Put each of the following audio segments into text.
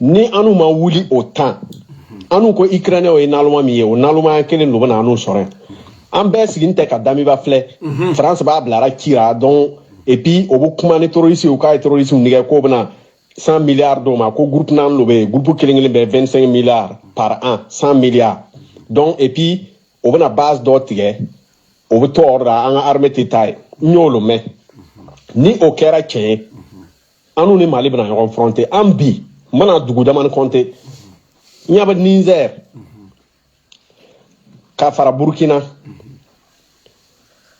ni anu ma wuli autant anu ko Ukraine o inaluma mi o naluma kelen no na anu sore an be siginte ka dami ba fle France ba blara kira donc et puis au bout de terrorisme ou cas terrorisme ni ko bna 100 milliards do ma ko groupe nan lobe groupe kelen be 25 milliards par an 100 milliards donc et puis au bna base d'autre au bout torda an armée taille nyolo me ni o kera ke anu ni Mali bna confronté ambi mana dugu da man compter nyaba Niger ka fara Burkina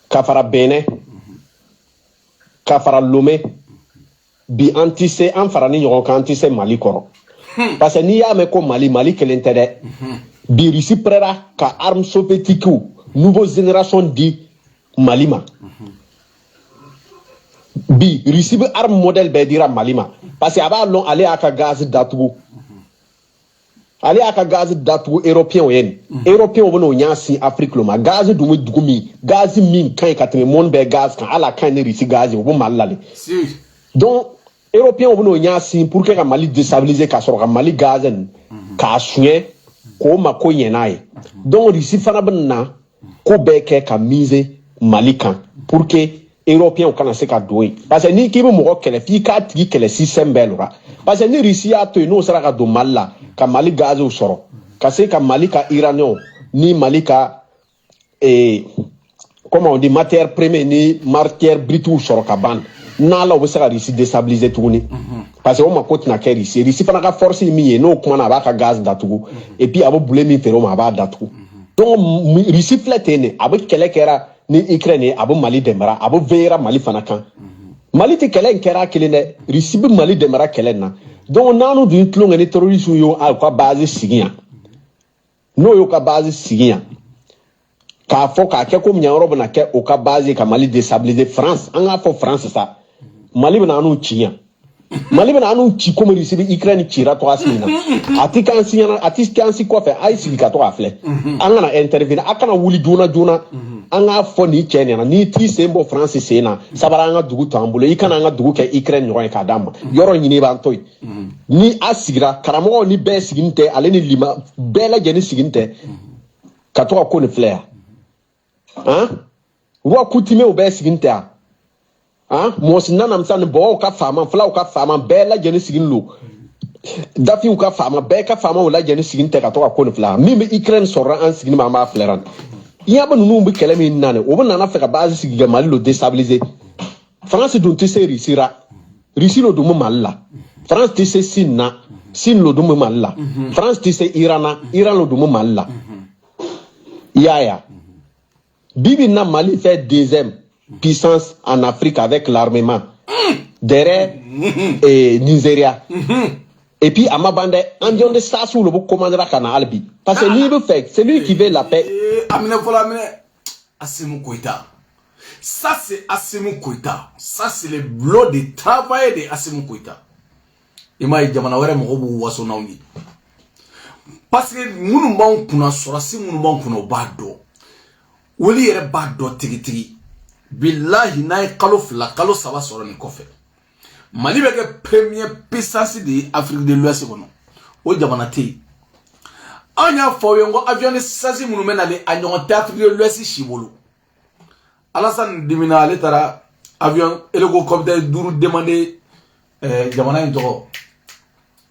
ka fara Benin ka fara Lomé bi antise an fara ni ɲɔgɔn kan antise Mali kɔrɔ parce que n'i y'a mɛn ko Mali kelen tɛ dɛ bi Russie prêta ka armes soviétiques nouvelle génération di Mali ma bi Russie bɛ arme modèle bɛɛ dira Mali ma parce que a b'a lɔn ale y'a ka gaz datugu ale y'a ka gaz datugu européen yen européen bɛ n'o ɲa sin Afrique lo ma gaz dun bɛ dugu min gaz min ka ɲi ka tɛmɛ monde bɛɛ gaz kan ala ka ɲi ni Russie gaz o bɛ Mali la de donc européen bɛ n'o ɲa sin pour que ka Mali déstabiliser ka sɔrɔ ka Mali gaz k'a suɲɛ k'o ma ko ɲɛ n'a ye donc Russie fana bɛ na ko bɛɛ kɛ ka miser Mali kan pour que européen kana se ka don parce que ni k'i bɛ mɔgɔ kɛlɛ f'i k'a tigi kɛlɛ système bɛɛ la parce que ni Russie y'a to yen n'o sera ka don Mali la ka Mali gazw sɔrɔ ka se ka Mali ka uranium ni Mali ka comment on dit matière première ni matière brute sɔrɔ ka ban n'ala o bɛ se ka Russie déstabiliser tuguni parce que o ma ko tɛna kɛ Russie fana ka force min ye n'o kumana a b'a ka gaz datugu et puis a bɛ bule min feere o ma a b'a datugu donc Russie filɛ ten de a bɛ kɛlɛ kɛra ni Ukraine ye a bɛ Mali dɛmɛra a bɛ veillera Mali fana kan Mali tɛ kɛlɛ in kɛra kelen dɛ Russie bɛ Mali dɛmɛra kɛlɛ in na donc n'anu dun tulonkɛ ni terroristes y'o ka base sigi yan n'o y'o ka base sigi yan k'a fɔ k'a kɛ ko ɲɛyɔrɔ bɛna kɛ o ka base ka Mali déstabiliser France an k'a fɔ France sa Mali bɛna anu ci yan Mali bɛna anu ci comme Russie bɛ Ukraine cira togoya min na a tɛ k'an si ɲɛna a tɛ k'an si kɔfɛ a ye sigi ka to k'a filɛ an kana intervenir a kana wuli joona joona an k'a fɔ nin cɛ ɲɛna n'i t'i sen bɔ France sen na sabara an ka dugu to an bolo i kana an ka dugu kɛ Ukraine ɲɔgɔn ye k'a d'a ma yɔrɔ ɲini b'an to yen ni a sigira karamɔgɔw ni bɛɛ sigin tɛ ale ni lima bɛɛ lajɛlen sigin tɛ ka to ka ko nin filɛ yan han roi coutumier bɛɛ sigin tɛ yan han mɔsi nanamisa ni bɔgɔw ka faama fulaw ka faama bɛɛ lajɛlen sigin lo dafiw ka faama bɛɛ ka faamaw lajɛlen sigin tɛ ka to ka ko nin filɛ yan min bɛ Ukraine sɔrɔ an sigin ma an b'a filɛ yan yaba nunu bɛ kɛlɛ min na ne o bɛ nana fɛ ka base sigi ka Mali lo déstabiliser France dun tɛ se Russie ra Russie lo dun bɛ Mali la France tɛ se Sin na Sin lo dun bɛ Mali la France tɛ se Iran na Iran lo dun bɛ Mali la yaya bibi na Mali fait deuxième puissance en Afrique avec l'armement derrière Nigeria et puis à Mabande environ de ça sous le commandera kana albi parce que lui fait c'est lui qui veut la paix Amine voilà Amine Assimi Goïta ça c'est Assimi Goïta ça c'est le bloc de travail de Assimi Goïta et moi jamana wɛrɛ mɔgɔw b'u waso n'aw ye parce que minnu b'anw kunna sɔrɔsi minnu b'anw kunna o b'a dɔn olu yɛrɛ b'a dɔn tigitigi billahi n'a ye kalo 2 kalo 3 sɔrɔ nin kɔfɛ Mali bɛ kɛ première puissance de Afrique de l'Ouest kɔnɔ o jamana tɛ yen an y'a fɔ aw ye ko avion ni sasi minnu bɛ nalen a ɲɔgɔn tɛ Afrique de l'Ouest si bolo Alassane dimina ale taara avion hélicoptère 5 demandé jamana in tɔgɔ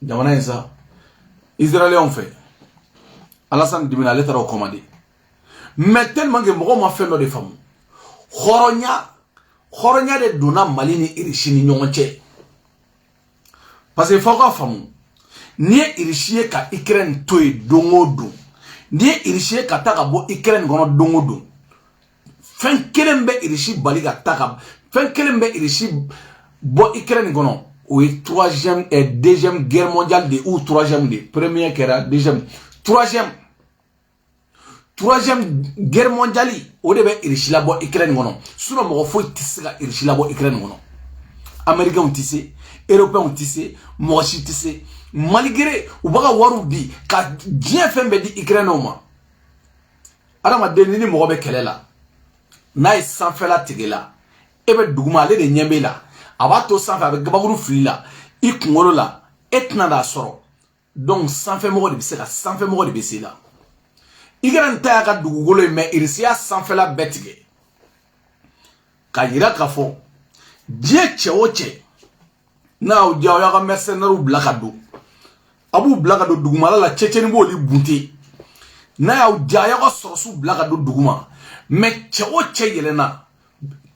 jamana in sa Israéliens fɛ Alassane dimina ale taara o commandé mais tellement que mɔgɔw ma fɛn dɔ de faamu hɔrɔnya de donna Mali ni Russie ni ɲɔgɔn cɛ parce que fɔ ka faamu ni ye Russie ye ka Ukraine to yen don o don ni ye Russie ye ka taa ka bɔ Ukraine kɔnɔ don o don fɛn kelen bɛ Russie bali ka taa ka fɛn kelen bɛ Russie bɔ Ukraine kɔnɔ o ye deuxième guerre mondiale de ou troisième de première kɛra troisième guerre mondiale o de bɛ Russie la bɔ Ukraine kɔnɔ sinon mɔgɔ foyi tɛ se ka Russie la bɔ Ukraine kɔnɔ Américains tɛ se Européens tɛ se mɔgɔ si tɛ se malgré u b'a ka wariw di ka diɲɛ fɛn bɛɛ di Ukrainiens ma adamaden ni mɔgɔ bɛ kɛlɛ la n'a ye sanfɛla tigɛ la e bɛ duguma ale de ɲɛ b'e la a b'a to sanfɛ a bɛ gabakuru fili la i kunkolo la e tɛna n'a sɔrɔ donc sanfɛ mɔgɔ de bɛ se ka sanfɛ mɔgɔ de bɛ se la i kana nin ta y'a ka dugukolo ye mais irisiya sanfɛla bɛɛ tigɛ ka yira k'a fɔ diɲɛ cɛ o cɛ n'a y'aw diya aw y'a ka mercenaires bila ka don a b'u bila ka don dugumala la cɛcɛni b'olu bunte n'a y'aw diya a y'a ka sɔrɔsiw bila ka don duguma mais cɛ o cɛ yɛlɛnna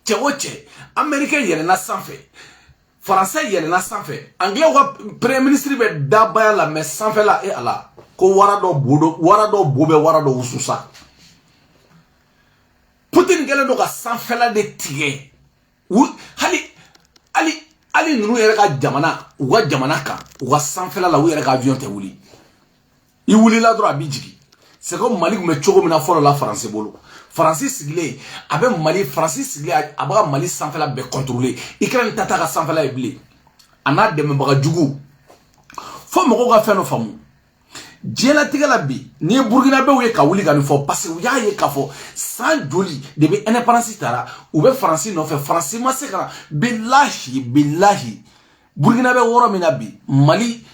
cɛ o cɛ américain yɛlɛnna sanfɛ français yɛlɛnna sanfɛ anglais ka premier ministre bɛ dabaya la mais sanfɛla e ala ko wara dɔ bo bɛ wara dɔ wususa Poutine kɛlen don ka sanfɛla de tigɛ hali ninnu yɛrɛ ka jamana u ka jamana kan u ka sanfɛla la u yɛrɛ ka avion tɛ wuli i wulila dɔrɔn a b'i jigin c'est comme Mali tun bɛ cogo min na fɔlɔ la faransi bolo faransi sigilen a bɛ Mali faransi sigilen a bɛ ka Mali sanfɛla bɛɛ contrôler Ukraine ta t'a ka sanfɛla ye bilen a n'a dɛmɛbaga jugu fo mɔgɔw ka fɛn dɔ faamu diɲɛlatigɛ la bi ni ye burkinabɛw ye ka wuli ka nin fɔ parce que u y'a ye k'a fɔ san joli de bɛ indépendance tara u bɛ faransi nɔfɛ faransi ma se ka na bilahi burkinabɛ wɔɔrɔ min na bi Mali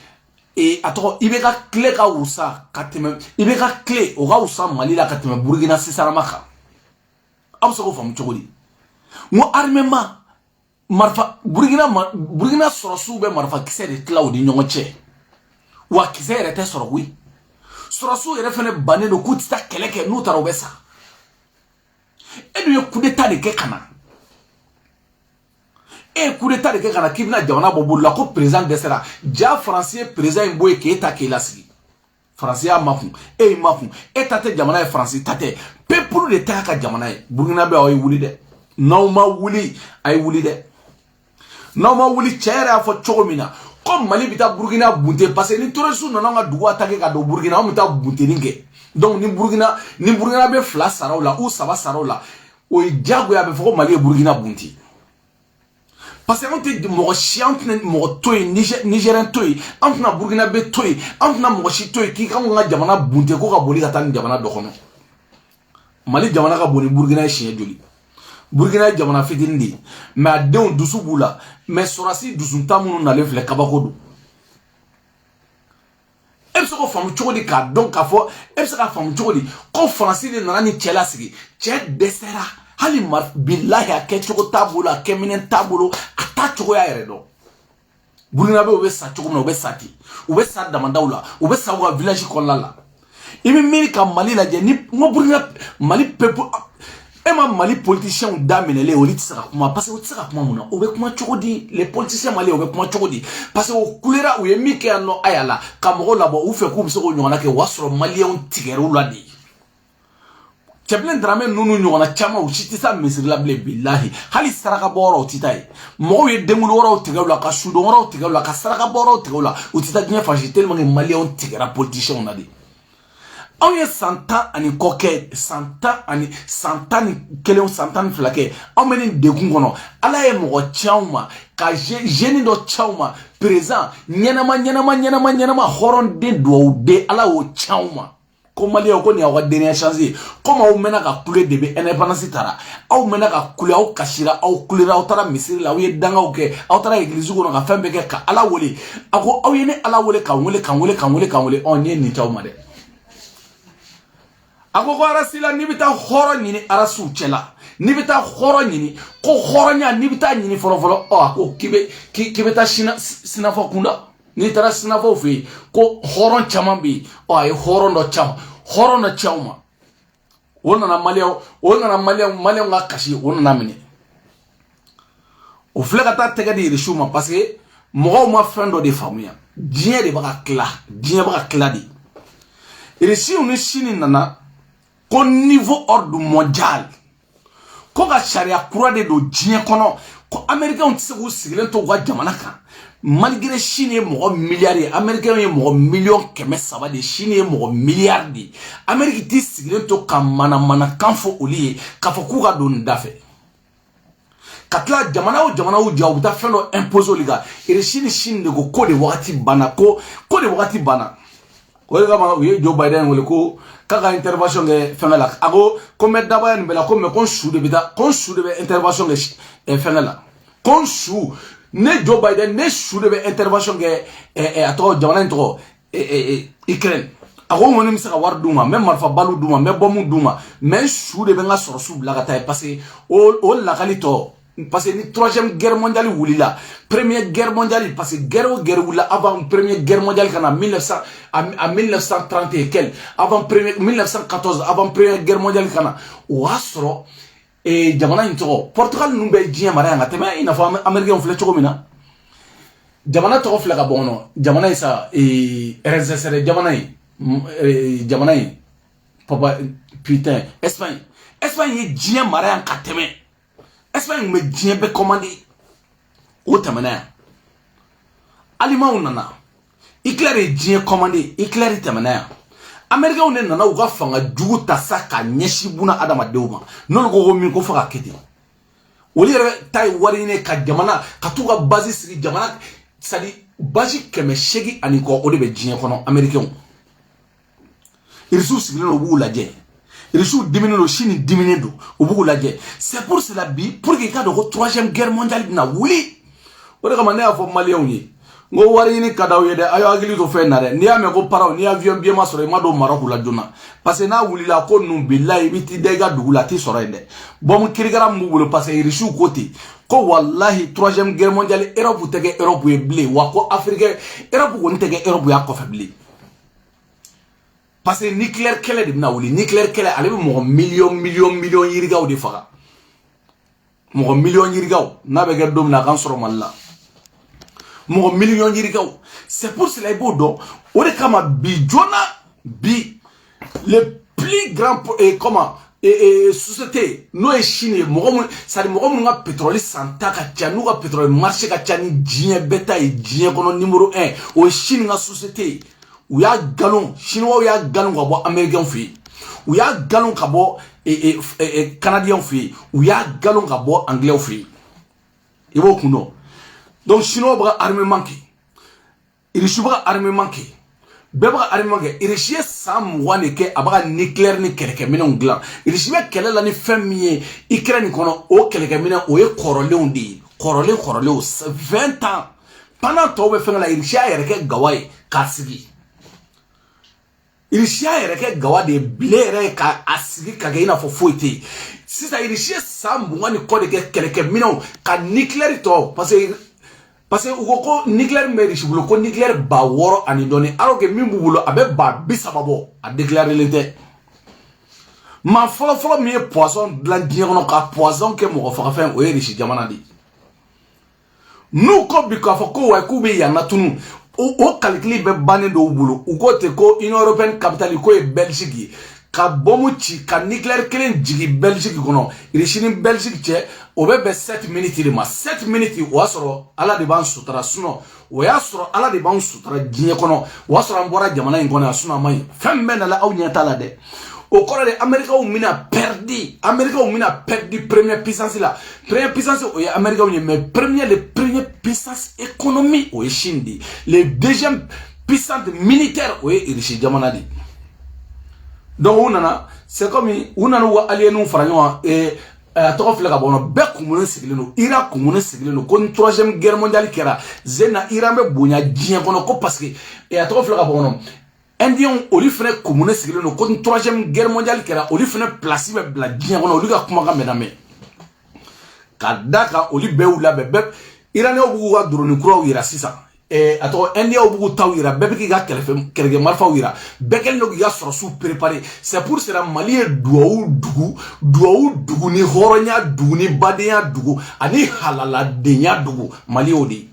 a tɔgɔ i bɛ ka tile ka wusa ka tɛmɛ i bɛ ka tile o ka wusa Mali la ka tɛmɛ burkina sisanama kan aw bɛ se k'o faamu cogo di n ko armement marifa burkina sɔrɔsiw bɛ marifa kisɛ de tila u ni ɲɔgɔn cɛ wa kisɛ yɛrɛ tɛ sɔrɔ koyi sɔrɔsiw yɛrɛ fɛnɛ bannen don k'u tɛ taa kɛlɛ kɛ n'u taara u bɛ sa e dun ye coup d'état de kɛ ka na e ye coup d'état de kɛ ka na k'i bɛna jamana bɔ bolo la ko président dɛsɛra ja faransi ye président in bɔ yen k'e ta k'e lasigi faransi y'a makun e y'i makun e ta tɛ jamana ye faransi ta tɛ peuple de ta y'a ka jamana ye burkina bɛ aw ye wuli dɛ n'aw ma wuli a ye wuli dɛ n'aw ma wuli cɛ yɛrɛ y'a fɔ cogo min na ko Mali bɛ taa Burkina bunte parce que ni terroristes nana an ka dugu attaquer ka don Burkina an bɛ taa buntenin kɛ donc ni Burkina bɛ 2 saraw la ou 3 saraw la o ye diyagoya a bɛ fɔ ko Mali ye Burkina bunte parce que an tɛ mɔgɔ si an tɛna mɔgɔ to yen Nigérien to yen an tɛna Burkina bɛ to yen an tɛna mɔgɔ si to yen k'i kan ka jamana bunte ko ka boli ka taa nin jamana dɔ kɔnɔ Mali jamana ka bon ni Burkina ye siɲɛ joli Burkina ye jamana fitinin de ye mais a denw dusu b'u la mais sɔrɔsi dusunta minnu nalen filɛ kabako don e bɛ se k'o faamu cogo di k'a dɔn k'a fɔ e bɛ se k'a faamu cogo di ko faransi de nana ni cɛ lasigi cɛ dɛsɛra hali bilahi a kɛcogo t'a bolo a kɛminɛ t'a bolo a t'a cogoya yɛrɛ dɔn burkinabɛw bɛ sa cogo min na u bɛ sa ten u bɛ sa damadaw la u bɛ sa u ka village kɔnɔna la i bɛ miiri ka Mali lajɛ ni n ko Burkina Mali peuple e ma Mali politiciens daminɛlen olu tɛ se ka kuma parce que u tɛ se ka kuma mun na u bɛ kuma cogo di les politiciens maliens u bɛ kuma cogo di parce que u kulera u ye min kɛ yan nɔ a y'a la ka mɔgɔw labɔ u fɛ k'u bɛ se k'o ɲɔgɔnna kɛ o y'a sɔrɔ maliyɛnw tigɛr'u la de cɛbilen Dramé ninnu ɲɔgɔnna caman u si tɛ taa misiri la bilen bilahi hali saraka bɔ yɔrɔ u tɛ taa yen mɔgɔw ye denkundi wɛrɛw tigɛ u la ka sudon wɛrɛw tigɛ u la ka saraka bɔ yɔrɔw tigɛ u la u tɛ taa diɲɛ fan si tellement que maliyɛnw tigɛra politiciens na de aw ye san 10 ani kɔ kɛ san 10 ni 1 san 10 ni 2 kɛ aw bɛ nin degun kɔnɔ ala ye mɔgɔ ci aw ma ka jeune dɔ ci aw ma président ɲɛnama hɔrɔnden duwawuden ala y'o ci aw ma ko maliyɛnw ko nin y'aw ka dernière chance ye comme aw mɛnna ka kule de bɛ indépendance tara aw mɛnna ka kule aw kasira aw kulera aw taara misiri la aw ye dangaw kɛ aw taara église kɔnɔ ka fɛn bɛɛ kɛ ka ala wele a ko aw ye ne ala wele ka wele nin ye nin t'aw ma dɛ a ko arasi la n'i bɛ taa hɔrɔn ɲini arasiw cɛ la n'i bɛ taa hɔrɔn ɲini ko hɔrɔnya n'i bɛ taa ɲini fɔlɔ a ko k'i bɛ taa sinafɔ kunda n'i taara sinafɔw fɛ yen ko hɔrɔn caman bɛ yen a ye hɔrɔn dɔ ci aw ma o nana maliyɛnw ka kasi o nana minɛ o filɛ ka taa tɛgɛ di irisiw ma parce que mɔgɔw ma fɛn dɔ de faamuya diɲɛ de bɛ ka tila de irisiw ni sini nana ko niveau ordre mondial ko ka sariya kura de don diɲɛ kɔnɔ ko américains tɛ se k'u sigilen to u ka jamana kan malgré Chine ye mɔgɔ miliyari ye américains ye mɔgɔ miliyɔn 300 de Chine ye mɔgɔ miliyari de Amérique t'i sigilen to ka manamanakan fɔ olu ye k'a fɔ k'u ka don nin da fɛ ka tila jamana o jamana u ja u bɛ taa fɛn dɔ imposer olu kan Chine de ko de wagati banna ko de wagati banna o de kama u ye Joe Biden wele ko k'a ka intervention kɛ fɛngɛ la a ko n bɛ dabaya nin bɛɛ la ko mais ko n su de bɛ intervention kɛ fɛngɛ la ko n su ne Joe Biden ne su de bɛ intervention kɛ a tɔgɔ jamana in tɔgɔ Ukraine a ko ngoni mi se ka war duma même marfa balu duma même bomu duma mais chou de benga soro sou blaga tay parce que o la kalito parce que ni troisième guerre mondiale wulila première guerre mondiale parce que guerre wula avant première guerre mondiale kana 1900 à 1930 et quel avant 1914 avant première guerre mondiale kana o asro et jamana into Portugal numbe jien mara nga teme ina fa américain fle choko mina jamana to fle ga bono jamana isa RSS jamana jamana papa putain Espagne ye jien mara nga teme Espagne me jien be commandé o temena aliment nana Hitler jien commandé Hitler temena Américain on nana u ga fanga jugu ta saka nyeshi buna adama deuma non go min ko faka kete oli tay wari ne ka jamana ka tuga base siri jamana sadi baji keme shegi ani ko o de be jien kono Américain irisu sigile no bu laje irisu dimine no chini dimine do o bu laje c'est pour cela pour que ka do troisième guerre mondiale na wuli o de ka mane afo malien ni ngo wari ni kadaw yede ayo agili to fe na de ni ame ko paraw ni avion bien ma soro ma do Maroc la jona parce que na wuli la ko num billahi biti dega dugula ti soro ende bom kirigara mbubulo parce que irisu côté ko wallahi troisième guerre mondiale Europe tege Europe e blé wa ko Afrique Europe ko tege Europe ya ko fabli parce que nucléaire kele de na wuli nucléaire kele ale be mo million yirigaw de faga mo million yirigaw na be ga dom na kan soro malla mo million yirigaw c'est pour cela ibodo o de kama bi jona bi le plus grand société no e Chine mo sari mo nga pétrole santa ka tianu ka pétrole marché ka tiani jien beta e jien kono numéro 1 o Chine nga société ou ya galon chinois ya galon ka bo américain fi ou ya galon ka bo canadien fi ou ya galon ka bo anglais fi ibo kuno donc chinois ba armement ki il subra armement ki beba armement ki il chie sam wane ke abaga nucléaire ni keleke minon glan il chie kele la ni famille Ukraine kono o keleke minon o e korole ndi korole 20 ans pendant to be fenga la il chie yereke gawai kasigi il chie yereke gawa de blere ka asigi ka gaina fo foite si ça il chie sam wane ko de keleke minon ka nucléaire to parce que uko nucléaire meri shibulo ko nucléaire ba woro ani doni alors que min bubulo abe ba bisababo a déclarer l'été ma folo mi poisson de la diagono ka poisson ke mo fa fa o yeri shi jamana di nous ko bi ka fa ko wa ku bi ya natunu o calcul be bané do bulo uko te ko Union européenne capitale ko e Belgique ka bomuchi ka nucléaire kelen jigi Belgique kono irishini Belgique che obebe 7 minutes de ma 7 minutes wasoro ala de ban sutra suno o yasoro ala de ban sutra jinye kono wasoro ambora jamana ngona suno mai femme na la awnyata la de o kora de America o mina perdi première puissance la première puissance o America o mais le premier puissance économie o Chine le deuxième puissance militaire o irishi jamana di donc unana c'est comme unana wa alienu faranyo to fle ka bono be kumune sigileno ira kumune sigileno kon troisième guerre mondiale kera zena ira me bonya dien kono ko parce que to fle ka bono indien oli fene kumune sigileno kon troisième guerre mondiale kera oli fene place be bla dien kono oli ka kuma ka medame kadaka oli be ula be ira ne obugu ga drone kuro ira sisa ato India obugu tawira bebeki ga kelege marfa wira bekel no ya sorosu préparer c'est pour cela Mali duau dugu ni horonya dugu ni badenya dugu ani halala denya dugu Mali odi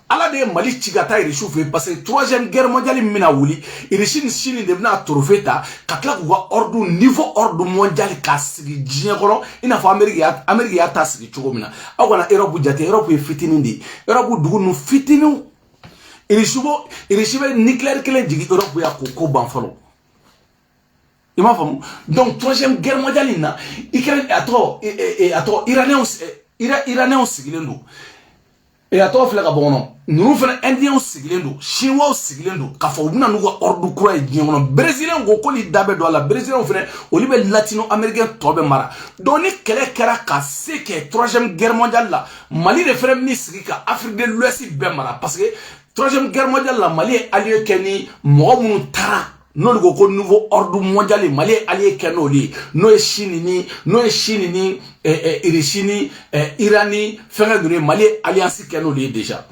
ala de Mali chigata iri chauffé parce que troisième guerre mondiale mina wuli iri chini de bna trofeta kakla ko ordre niveau ordre mondial kasigi jien kono ina fa Amerique ya tasigi chogomina akona Europe jate Europe e fitinindi Europe dugu no fitinu iri shibe nucléaire kele jigi Europe ya ko banfalo ima famu donc troisième guerre mondiale na Ukraine ato iranien sigilendo et à toi, frère, bon, nous faisons Indiens sigilendo, Chinois sigilendo, Kafo, nous avons ordre croix et Guillaume, Brésilien, Gokoli Dabe Douala, Brésilien, on fait, au lieu latino-américain, Tobe Mara. Donné quel est que troisième guerre mondiale là, Mali de frère Nisrika, Afrique de l'Ouest, Bemara, parce que Troisième guerre mondiale la Mali est allié Kenny Mohamed Tara. Non le nouveau ordre mondial Mali est allié Kenoli. No est Chine ni Irishini Irani faire de Mali alliance Kenoli déjà.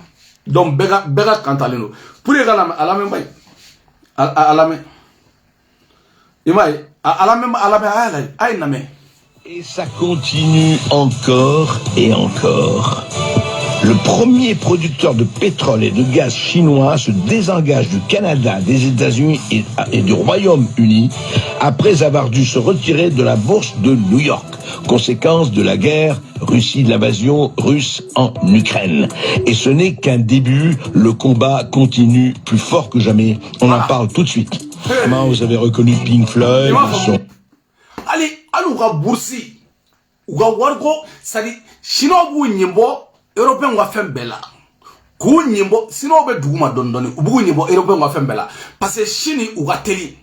Donc bega kantaleno. Pour les gars à la même bail. À la même. Et ça continue encore et encore. Le premier producteur de pétrole et de gaz chinois se désengage du Canada, des États-Unis et du Royaume-Uni après avoir dû se retirer de la bourse de New York, conséquence de la guerre Russie, de l'invasion russe en Ukraine. Et ce n'est qu'un début, le combat continue plus fort que jamais. On en parle tout de suite. Comment vous avez reconnu Pink Floyd? Allez, allons boursi. Ouga wargo, ça dit, chinois vous nyembo, européen va faire bella. Kou nyembo, sinon be douma dondoni, ou bou nyembo, européen va faire bella. Parce que chini ouga teli.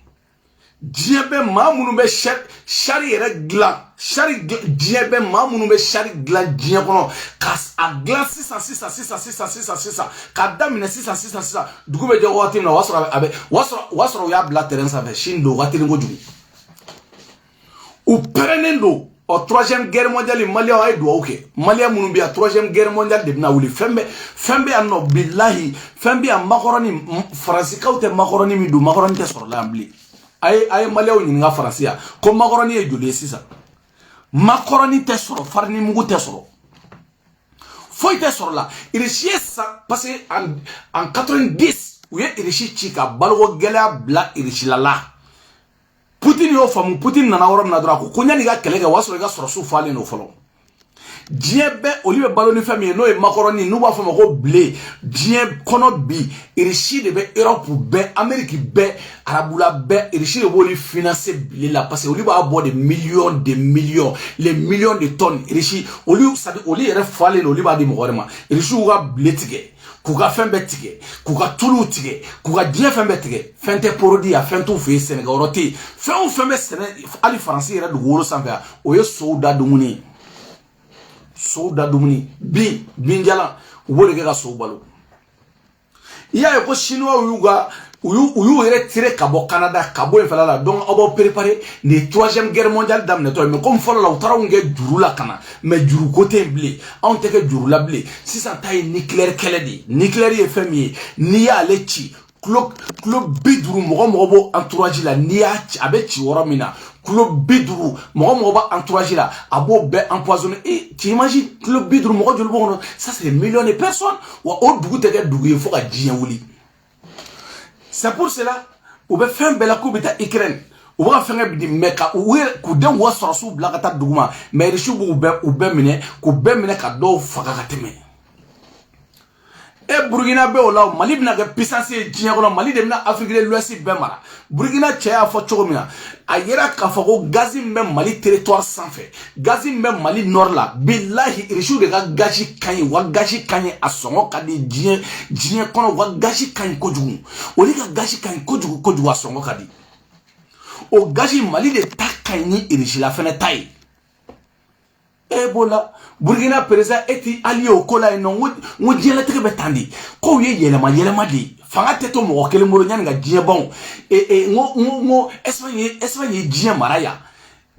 Djebe ma mounoube chari glan. Chari djebe ma mounoube chari glan djekono. Kas a glan 600. Kadamine 600. Dugube dje wati na wasro ya bla terrain sa ve shindo wati ngo jugu. Ou prenendo au troisième guerre mondiale Mali a do ok. Mali a mounoube a troisième guerre mondiale de na wuli fembe anno billahi fembe a makoroni France kaute makoroni mi do makoroni te sur l'ambli. Aye Maléo ni nga Francia ko macaroni e joli sisa macaroni te soro farni mugu te soro foi te soro la irishi ça parce en 90 où est irishi chika balwo gela bla irishi la Poutine yo famu Poutine nana woro na dra ko nyani ga kelege waso ga soro su fale no folo Diebe olive balloni famille no e macaroni nous va famo ko blé dien kono bi irishi de be Europe be Amérique be Arabula be irishi de voli financer blé là parce que olive a boire des millions les millions de tonnes irishi olive ça dit olive re fale no olive a di morema irishi uga blé tige kuga fembe tige kuga tulu tige kuga dien fembe tige fente produit a fente fe Sénégal roti fembe Sénégal ali français re de wolo sanfa o ye souda dumuni Souda dumuni binjala wole ke ga soubalo iya ko chinois uyu ere tiré kabo Canada kabo en falala donc obo préparer les troisième guerre mondiale damne to mais comme folo la utara nge juru la kana mais juru côté blé on te que juru la blé si ça taille nucléaire keledi nucléaire est famille ni ya lechi club biduru mogo entourage la ni ya abechi woromina club biduru mogo entourage là abo be empoisonné et tu imagines club biduru mogo jolbo ça c'est des millions de personnes ou au dugu te dugu il faut ka dien wuli c'est pour cela ou be faire bela ko bita Ukraine ou va faire bi meka ou ku den wo soro su blakata duguma mais richu bu be mine ka do faka ka teme e Burkina be o la Mali bina ga puissance dien ko Mali de na Afrique de l'Ouest be mara Burkina tchaya fo chogomina ayera ka fako gazi même Mali territoire sans fait gazi même Mali nord là billahi richu de ga gaji kanyi asongo kadi dien kono wa gaji kanyi kojugu oli ga gaji kanyi kojugu asongo kadi o gaji Mali de takanyi richu la fene taille Ebola Burkina président eti allié au kola non ngo diela teke betandi ko ye yelema di fanga teto mo kele mo nyanga die bon ngo Espagne die maraya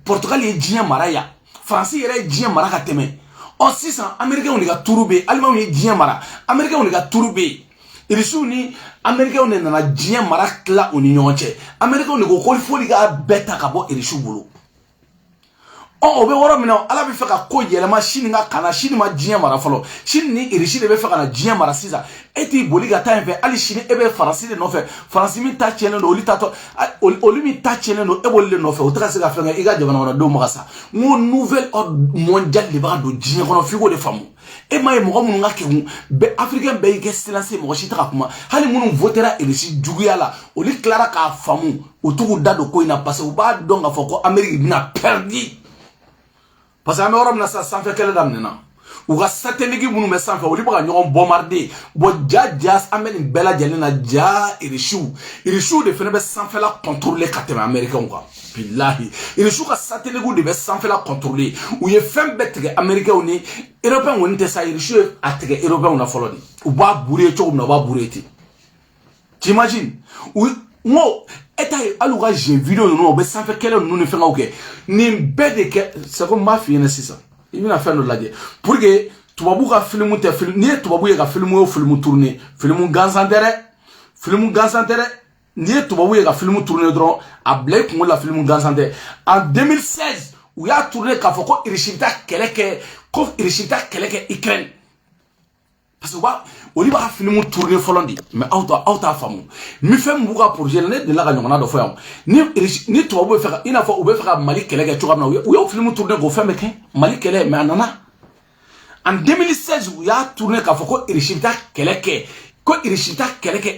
Portugal die maraya France yere die maraka teme en 600 américain on ga turube allemand ye die mara américain on ga turube irisu ni américain on na die marak la on nyonche américain on go ko foli ga beta ka bo irisu bulu on be woro mina ala be feka ko yelema shini nga kana shini ma dien mara folo shini ni irishi de be feka na dien mara siza eti boliga ta enfe ali shini ebe faransi de no fe faransi mi ta chele no oli tato oli mi ta chele no ebo le no fe o tra se ga fenga iga jabana wana do magasa mo nouvelle ordre mondial de ba do dien kono figo de famu e may mo mun nga kiru be africain be ke silence mo shita kuma hali mun votera irishi juguyala oli clara ka famu o tugu dado ko ina passe o ba donga foko Amerique na perdi parce que Europe na sa sanfɛ kɛlɛ daminɛna u ka satellite minnu bɛ sanfɛ olu bɛ ka ɲɔgɔn bombarder bon ja an bɛ nin bɛɛ lajɛlen na ja irisiw de fana bɛ sanfɛla contrôler ka tɛmɛ américains kan billahi irisiw ka satellite de bɛ sanfɛla contrôler u ye fɛn bɛɛ tigɛ américains ni européens kɔni tɛ sa irisiw a tigɛ européens na fɔlɔ de u b'a bourrer cogo min na u b'a bourrer ten T'imagines? Moi, alors j'ai vidéo nous, on sans faire quelle nous ne faisons ok. Ni bête que c'est comme ma fille c'est ça. Il vient faire nous la dire. Pour que tu vas bouger film te film, ni tu vas bouger film ou film tourner, film ganzandere, ni tu vas bouger film tourner droit à Blake ou la film ganzandere. En 2016, où il a tourné qu'à foko irishita keleke, kof irishita keleke Ukraine. Parce que au lieu de film tourner folondi mais auta famu mi fait mbuga projet ne de la gagnon na do fo ni to bo faire ina fo obe faire Mali kele ke chukam na ou film tourner go fait meke Mali kele mais anana en 2016 où ya tourné ka fo ko irishita keleke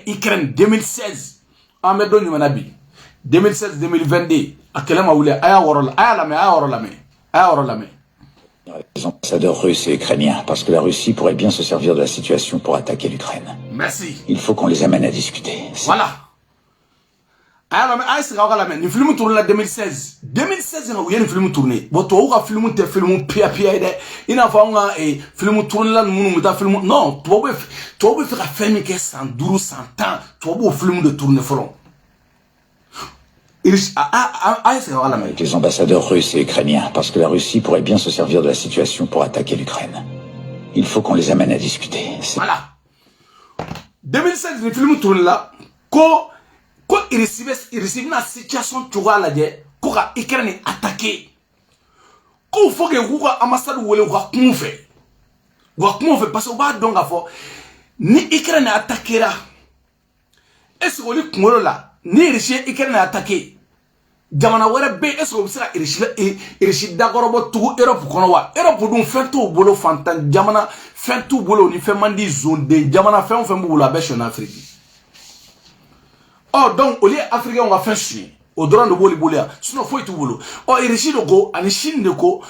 Ukraine 2016 amedo ni manabi 2016 2022 akele ma wule aya worola aya la me Les ambassadeurs russes et ukrainiens, parce que la Russie pourrait bien se servir de la situation pour attaquer l'Ukraine. Merci. Il faut qu'on les amène à discuter. Voilà. Alors, le film tourné en 2016. 2016, il y a un film tourné. Bon, tu as un film qui est film pia. Il y a un film tourné là, film. Non, tu vas faire un film qui est 112, 100 ans. Tu vas un film de tourner folon. Avec les ambassadeurs russes et ukrainiens, parce que la Russie pourrait bien se servir de la situation pour attaquer l'Ukraine. Il faut qu'on les amène à discuter. Voilà. 2016, le film tourne là. Quand il recevait une situation, tu vois là, quand l'Ukraine attaqué. Quand il faut que l'ambassade ou le roi fait. Parce que va donc à fond. Ni l'Ukraine attaqué là. Est-ce que le là? Ni Russie Ukraine attaqué. Jamana wara be est-ce que sera Russie d'accord bo tout Europe kono wa Europe dum fait tout bolo fantan jamana fait tout bolo ni fait mandi zone de jamana fait on fait bolo be en Afrique. Oh donc au lieu africain on va faire chier au droit de boli bolia sinon faut tout bolo. Oh Russie de ko ani Chine de ko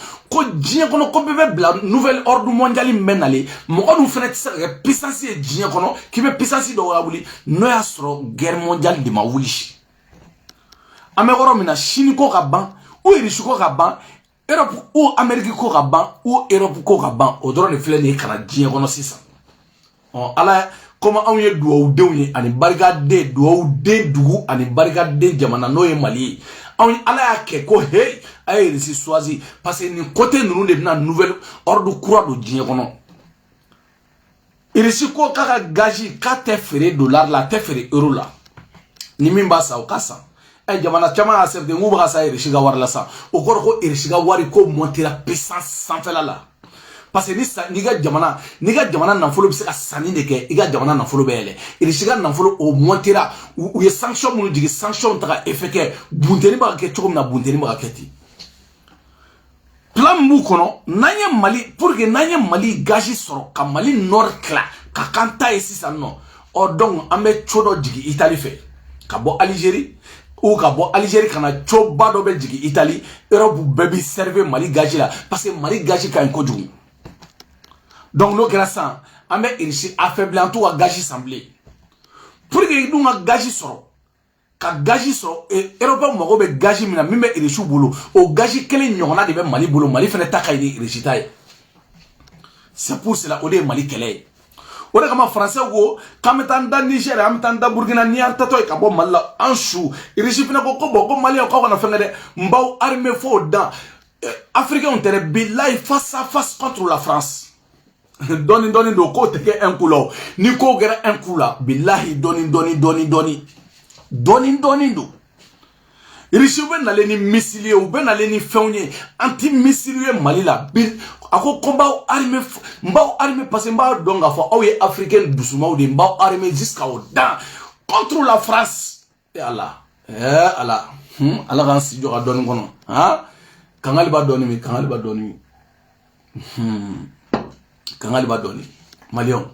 djien kono ko be bla nouvelle ordre mondial menale mo on fait ça puissance djien kono qui be puissance do wala boli no ya soro guerre mondiale de ma wuli. Amérique mina Chine ko kaban ou Russie ko kaban Europe ou Amérique ko kaban ou Europe ko kaban au droit de flène et canadien kono sisa. Oh ala comment on y doit ou de ani barricade doit ou de dugu ani barricade jamana no e Mali. On ala ke ko hey ay Russie choisi parce que ni côté nous de na nouvelle ordre courant do djien kono. Russie ko kaka gaji ka te fere dollar la te fere euro la. Ni mimba sa o kasa. Jamana chama accepté nguba sa Russie ga war la sa. O ko Russie ga wari ko monter la puissance sans faire là. Parce que ni ga jamana na folo bi se ka sani de ke iga jamana na folo bele Russie ga na folo o montera ou ye sanction mu digi sanction ta effet ke bunteni ba ke chokom na bunteni ba keti. Plan mu kono nanya Mali pour que nanya Mali gaji soro ka Mali nord kla ka kanta esi sanno o donc ambe chodo digi Italie fait ka bo Algérie ou ka bo Algérie kana choba do be digi Italie Europe baby serve Mali gaji là parce que Mali gaji ka en koju. Donc le grâce à ambe Russie affaibli en tout à gaji semblé pour que nous a gaji soro ka gaji soro et Europe mo go be gaji mina mime Russie bolo o gaji kele nyona de be Mali bolo Mali fene taka ni Russie taille. C'est pour cela au de Mali kele o de kama français go kametanda Niger ametanda Burkina ni antato e ka bo malla anchu Russie fene ko bo Mali ko na fene de mbaw armée fo dans africain on tere billahi face à face contre la France. Doni do ko teke un coup ni ko gera un coup là billahi doni do Russie ben na leni missile ou ben na leni feunye anti missile Mali la bil ako combat armée parce mbaw donga fo oye africain doucement ou de mbaw armée jusqu'à au-dedans contre la France et Allah Allah kan si joga doni kono ha kangali ba doni Kangali ba doni Malion.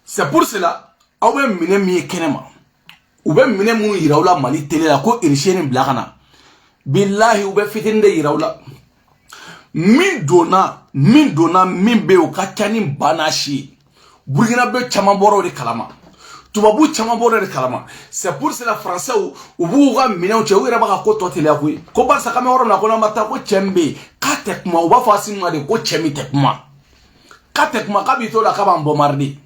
C'est pour cela awe mine mi kenema ube mine mu yirawla Mali tele la ko Russie ni blakana billahi ube fitinde yirawla min dona min be o katani banashi Burkina be chama boro de kalama tubabu chama boro de kalama. C'est pour cela français ou buga mine o chewe raba ko to tele akui ko ba sakame woro na ko na mata ko chembe katek ma uba fasi ma de ko chemi tekma katek ma kabito la kaba bombardi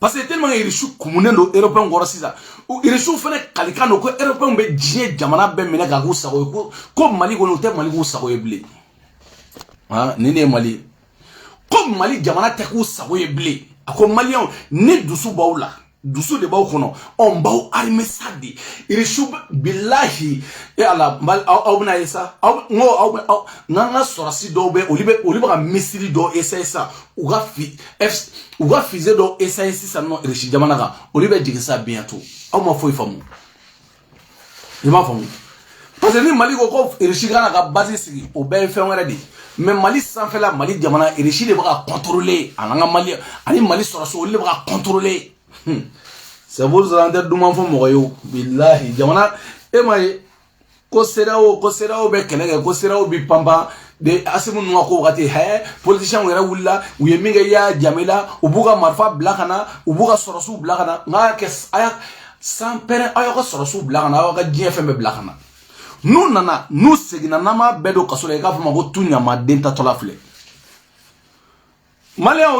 parce que tellement irisu kumunen do européen ngora sisa o irisu fene kalikano ko européen be jie jamana be mena ga ko sago ko mali ko no te mali ko sago yeble ha nene mali ko mali jamana te ko sago yeble ako malien ne dusu bawla dusu de baw kono on baw armé sadi irisu billahi e ala mal awna isa aw ngo aw nanga sorasi do be olibe ka misiri do essa uga fi f uga fize do essa no irishi jamana ga olibe jigisa bientôt aw ma foi famu ima famu parce que ni mali ko irishi kana ka base sigi o be fe wala di mais mali sans fait la mali jamana irishi de ba contrôler ananga mali ani mali soraso olibe ba contrôler c'est pour ça que nous fo moyo billahi jamana e may ko serao be kelege ko serao bi pamba de asimu nwa ko gati he politicien wera wulla uye minga ya jamila ubuga marfa blakana ubuga sorosu blakana nga ke aya sans pere aya ko sorosu blakana aya GFM blakana nous nana nous segina nama bedo kasole ka fama ko tunya ma denta tolafle Malien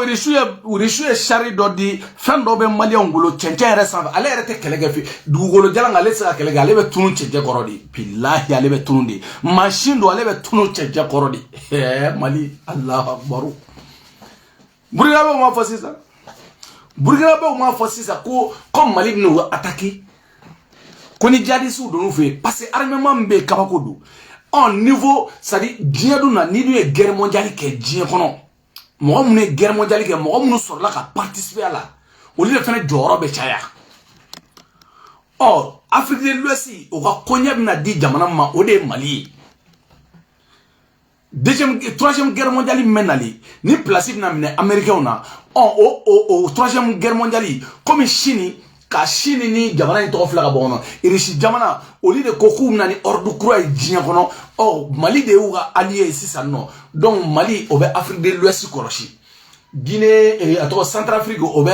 urichue chari do di fan do be malien ngolo chenche resan ale rete kelege fi dugolo jala ngale sa kelege ale be tunu chenche korodi billahi ale be tunu di machine do ale be tunu chenche korodi mali allah akbar burina be ma fasisa ko comme mali no attaquer ko ni jadi su do no fe parce que armement be kabako do en niveau ça dit diado na ni do guerre mondiale ke dien kono mo mun guerre mondiale ke mo mun sur la ka participer à la au lieu de faire joro be chaya or Afrique de l'Ouest o ka konya na di jamana ma o de Mali troisième guerre mondiale menali ni place na mine américain na troisième guerre mondiale comme Chine ka Chine ni jamana to fla ka bono irishi jamana au lieu de koku na ni ordre croix djien kono Mali de ou allié ici ça non donc Mali au Afrique de l'Ouest koroshi Guinée et Centrafrique au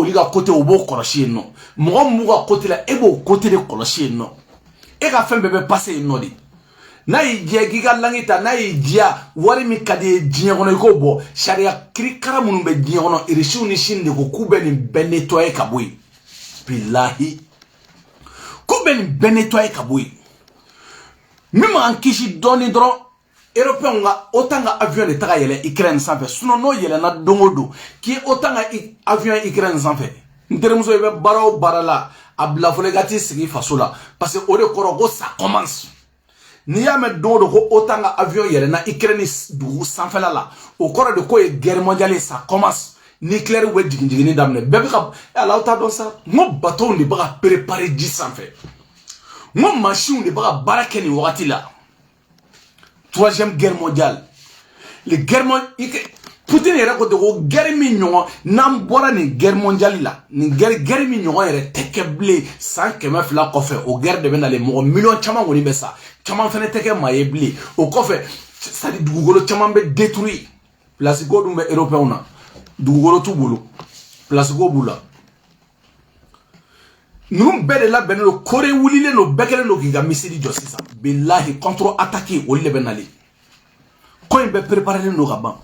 liga côté au beau koroshi non mo côté la e bo côté de koroshi non e ka fin bébé passer non di na idea giga langita na idea wari mi kade djien kono ko bo sharia krikara munu be djien kono irishi ni shinde ko kubeni ben nettoyer kabui billahi kubeni ben nettoyer kabui même en kishi doni dron européen nga otanga avion de taga yele Ukraine sans fait sinon no yele na dongodo qui otanga avion Ukraine sans fait nteremso be baro barala abla folegati sigi fasola parce que ode korogo ça commence ni ya me dodo ko otanga avion yele na Ukraine du sans fait là au corps de quoi guerre mondiale ça commence nucléaire we digini damne bebe ka ala ta don ça mo bateau ni ba préparer 10 sans fait mon machine de bras barakeni wakati la troisième guerre mondiale le guerre mondiale Poutine yɛrɛ ko de guerre min ɲɔgɔn n'an bɔra nin guerre mondiale la nin guerre min ɲɔgɔn yɛrɛ tɛ kɛ bilen san 200 kɔfɛ o guerre de bɛ nalen mɔgɔ million caman kɔni bɛ sa caman fɛnɛ tɛ kɛ maa ye bilen o kɔfɛ c'est à dire dugukolo caman bɛ détruire place ko dun bɛ européen na dugukolo t'u bolo place ko b'u la nous bɛɛ de labɛnnen don Corée wulilen don bɛɛ kɛlen don k'i ka misiri jɔ sisan billahi contre attaque olu de bɛ nalen ko in bɛɛ préparelen don ka ban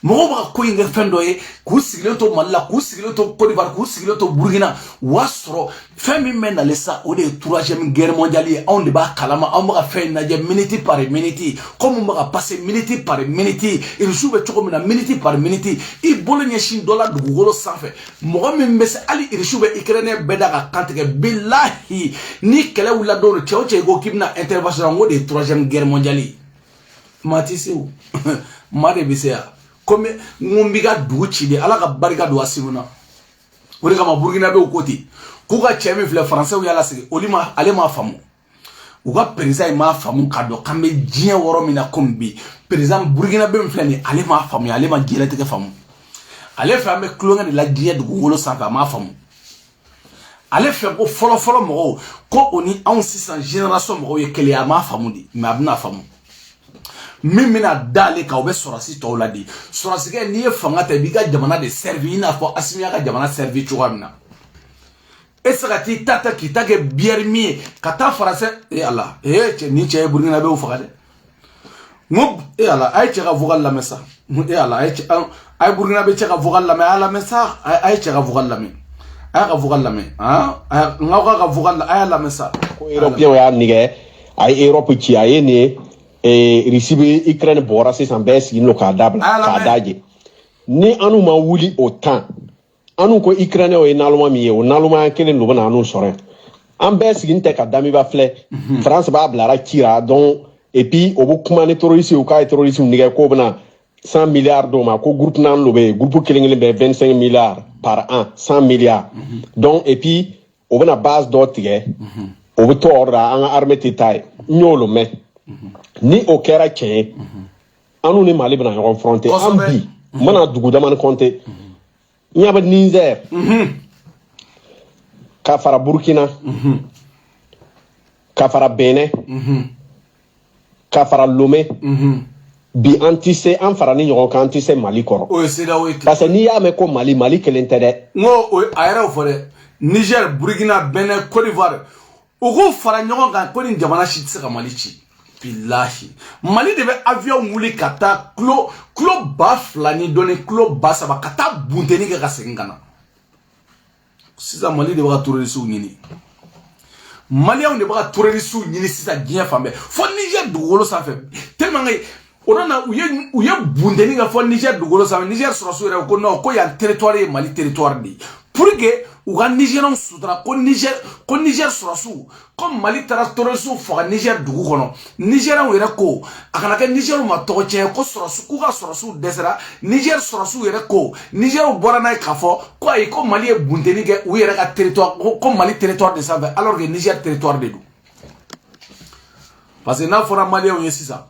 mɔgɔw bɛ ka ko in kɛ fɛn dɔ ye k'u sigilen to Mali la k'u sigilen to Côte d'Ivoire k'u sigilen to Burkina o y'a sɔrɔ fɛn min bɛ nalen sa o de ye troisième guerre mondiale ye anw de b'a kalama anw bɛ ka fɛn lajɛ minute par minute comme bɛ ka passer minute par minute irisiw bɛ cogo min na minute par minute i bolo ɲɛsin dɔ la dugukolo sanfɛ mɔgɔ min bɛ se hali irisiw bɛ Ukraine bɛɛ da ka kan tigɛ billahi ni kɛlɛ wulila don cɛ o cɛ i ko k'i bɛna intervention n ko de ye troisième guerre mondiale ye maa ti se o maa de bɛ se yan comme ngombiga duci de ala ka barika do asimuna o de kama Burkina be o côté ku ka cɛ min filɛ français u yala sigi olima ale ma famu u ka président ma famu ka do kambe diɲɛ wɔrɔ min na comme bi président Burkina be min filɛ ni ale ma famu ale ma jɛlatigɛ famu ale fɛ an bɛ kulonkɛ de la diɲɛ dugukolo sanfɛ a ma famu ale fɛ ko fɔlɔ fɔlɔ mɔgɔw ko o ni anw sisan génération mɔgɔw ye kelen a ma famu di mais a bɛna famu min bɛna d'ale kan o bɛ sɔrɔsi tɔw la di sɔrɔsikɛ n'i ye fanga ta i b'i ka jamana de servi i n'a fɔ Asimi y'a ka jamana servi cogoya min na e se ka t'i ta ta k'i ta kɛ bière min ye ka taa français ala cɛ ni cɛ ye Burkina bɛ o faga dɛ n ko ala a ye cɛ ka vocal lamɛn sa ala a ay Burkina be cheka vocal la mais ala mais ça ay cheka vocal la mais ay ka vocal la mais hein ngaka ka vocal la ay la mais ça ko européen ya nige ay Europe ci ay ne recibe Ukraine bora c'est sans baisse il no ka dabla ka daje ni anu ma wuli autant anu ko Ukraine o inaluma mi o naluma kelen lo bana anu sore an baisse inte ka dami ba fle France ba blara kira donc et puis au bout de terroristes ou cas terroristes nige ko bana 100 milliards d'euros ko groupe nan lo be groupe kelengele be 25 milliards par an 100 milliards donc et puis au bana base d'autre au bout tora an armée tetaille nyolo me ni o kera ke anu ni mali bana confronter ambi mana dugu da man compter nyaba Niger ka fara Burkina ka fara Benin ka fara Lomé bi antise an fara ni ɲɔgɔn kan antise Mali kɔrɔ o c'est là parce que n'i y'a mɛn ko Mali kelen tɛ dɛ ngo a yɛrɛ fɔ dɛ Niger Burkina Benin Côte d'Ivoire o ko fara ɲɔgɔn kan ko ni jamana si tɛ se ka Mali ci billahi Mali de bɛ avion wuli ka taa kilo 2000 ni dɔɔni kilo 3000 ka taa bunteni kɛ ka segin ka na sisan Mali de bɛ ka terroristes ɲini Maliens de bɛ ka terroristes ɲini sisan diɲɛ fan bɛɛ fo Niger dugukolo sanfɛ tellement que o nana u ye bunteni kɛ fo Niger dugukolo sanfɛ Niger sɔrɔsiw yɛrɛ ko non ko yan territoire ye Mali territoire de pour que u ka Nigériens sutura ko Niger sɔrɔsiw ko Mali taara terroristes faga Niger dugu kɔnɔ Nigériens yɛrɛ ko a kana kɛ Nigériens ma tɔgɔ tiɲɛ ko sɔrɔsiw k'u ka sɔrɔsiw dɛsɛra Niger sɔrɔsiw yɛrɛ ko Nigériens bɔra n'a ye k'a fɔ ko ayi ko Mali ye bunteni kɛ u yɛrɛ ka territoire ko Mali territoire de sanfɛ alors que Niger territoire de don parce que n'a fɔra Maliens ye sisan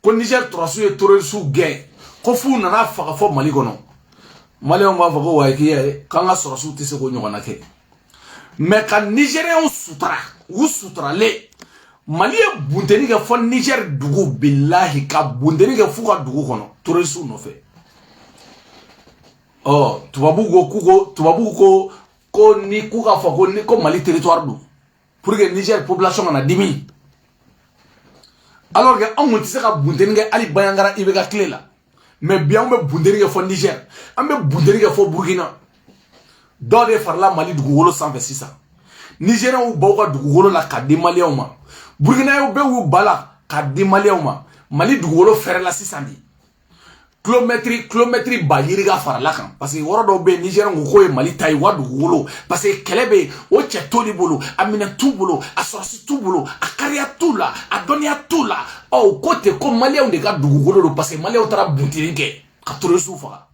ko Niger sɔrɔsiw ye terroristes gɛn ko f'u nana faga fɔ Mali kɔnɔ Maliens b'a fɔ ko wayi k'an ka sɔrɔsiw tɛ se k'o ɲɔgɔnna kɛ mais ka Nigériens sutura u suturalen Mali ye bunteni kɛ fɔ Niger dugu billahi ka bunteni kɛ f'u ka dugu kɔnɔ terroristes nɔfɛ tubabu ko ni k'u ka fɔ ko Mali territoire don pour que Niger population kana dimi alors que anw tɛ se ka bunteni kɛ hali Bayangara IBK tile la mais bi an bɛ bunteni kɛ fɔ Niger an bɛ bunteni kɛ fɔ Burkina dɔw de farala Mali dugukolo sanfɛ sisan Nigériens b'aw ka dugukolo la ka di Maliens ma Burkinabés bɛ y'u ba la ka di Maliens ma Mali dugukolo fɛrɛla sisan de kilomètre ba yiriga farala kan parce que yɔrɔ dɔw bɛ yen Nigériens ko k'o ye Mali ta ye wa dugukolo parce que kɛlɛ bɛ yen o cɛ t'olu bolo a minɛ t'u bolo a sɔrɔsi t'u bolo a kariya t'u la a dɔnniya t'u la ɔ ko ten ko Maliens de ka dugukolo don parce que Maliens taara bunteni kɛ ka terroristes faga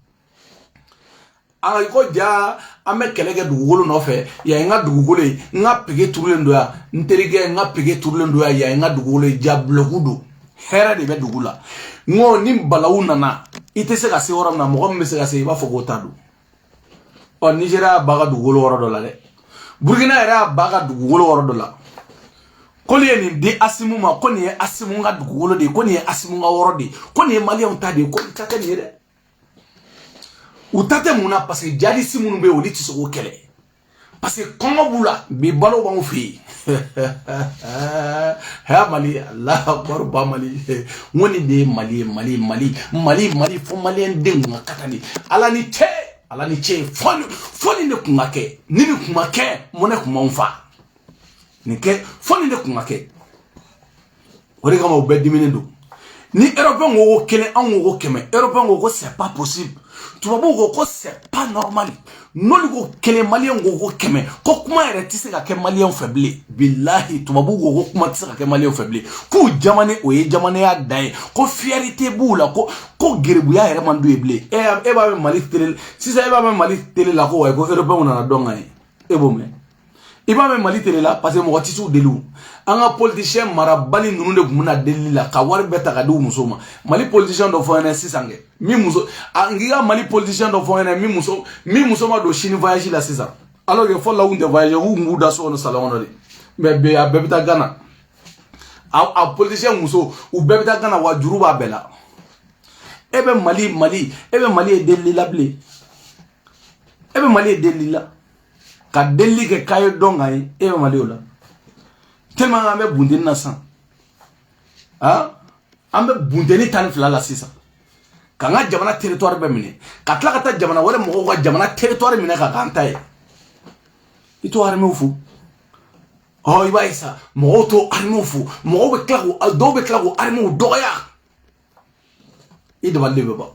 ko ja an bɛ kɛlɛ kɛ dugukolo nɔfɛ yan n ka dugukolo ye n ka pege turulen don yan n terikɛ n ka pege turulen don yan n ka dugukolo ye ja bloku don hɛrɛ de bɛ dugu la n ko ni balawu nana i tɛ se ka se yɔrɔ min na mɔgɔ min bɛ se ka se i b'a fɔ k'o ta don ɔ Nigeria y'a ba ka dugukolo yɔrɔ dɔ la dɛ Burkina yɛrɛ y'a ba ka dugukolo yɔrɔ dɔ la ko nin ye nin di Asimu ma ko nin ye Asimu ka dugukolo de ye ko nin ye Asimu ka yɔrɔ de ye ko nin ye Maliens ta de ye ko nin ta tɛ nin ye dɛ u ta tɛ mun na parce que jihadistes minnu bɛ yen olu tɛ se k'o kɛlɛ parce que kɔngɔ b'u la bi balo b'anw fɛ yen hɛ Mali Allahu Akbar ba Mali n ko nin de ye Mali ye Mali fo Maliens den kun ka taa ni Ala ni cɛ fo nin de kun ka kɛ ni nin kun ma kɛ mun ne kun b'anw fa nin kɛ fo nin de kun ka kɛ o de kama u bɛɛ diminen don ni Européens ko kelen anw ko 100 Européens ko c'est pas possible tubabu ko c'est pas normal n'olu ko kelen Maliens ko 100 ko kuma yɛrɛ tɛ se ka kɛ Maliens fɛ bilen billahi tubabu ko kuma tɛ se ka kɛ Maliens fɛ bilen k'u jamana o ye jamanaya da ye ko fierté b'u la ko geribuya yɛrɛ man d'u ye bilen e b'a mɛn Mali télé sisan e b'a mɛn Mali télé la ko wayi ko Européens nana dɔn ka ye e b'o mɛn i b'a mɛn Mali télé la parce que mɔgɔ tɛ s'u deli an ka politiciens marabali ninnu de tun bɛna deli la ka wari bɛɛ ta ka di u musow ma Mali politicien dɔ fɔ ɲɛna sisan kɛ min muso n k'i ka Mali politicien dɔ fɔ ɲɛna min muso ma don Chine voyage la sisan alors que fɔlɔ la u tun tɛ voyage u tun b'u da so kɔnɔ salon kɔnɔ de mais bi a bɛɛ bɛ taa Ghana a politicien muso u bɛɛ bɛ taa Ghana wa juru b'a bɛɛ la e bɛ Mali ye deli la bilen e bɛ Mali ye deli la ka deli kɛ k'a ye dɔn ka ye e bɛ Mali o la tellement an bɛ bunteni na sisan an bɛ bunteni 12 la sisan kanga jamana territoire be mine katla kata jamana wala mo ko jamana territoire mine ka kantaye ito arme ufu oh iba isa mo to arme ufu mo be klago do be klago arme doya ido balle be ba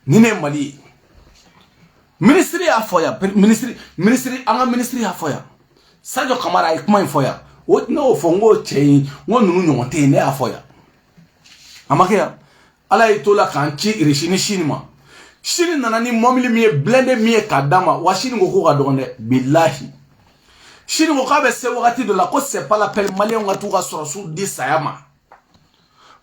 nine Mali ministry afoya ministry anga ministry afoya Sadio Kamara ikuma infoya what no fongo chain won nunu nyonte ne afoya amakia ala itola kanchi irishini shinima shini nanani momili miye blende miye kadama wa shini ngoko ka donde billahi shini ngoko be se wakati de la ko c'est pas la peine malien ngatu ka sorosu di sayama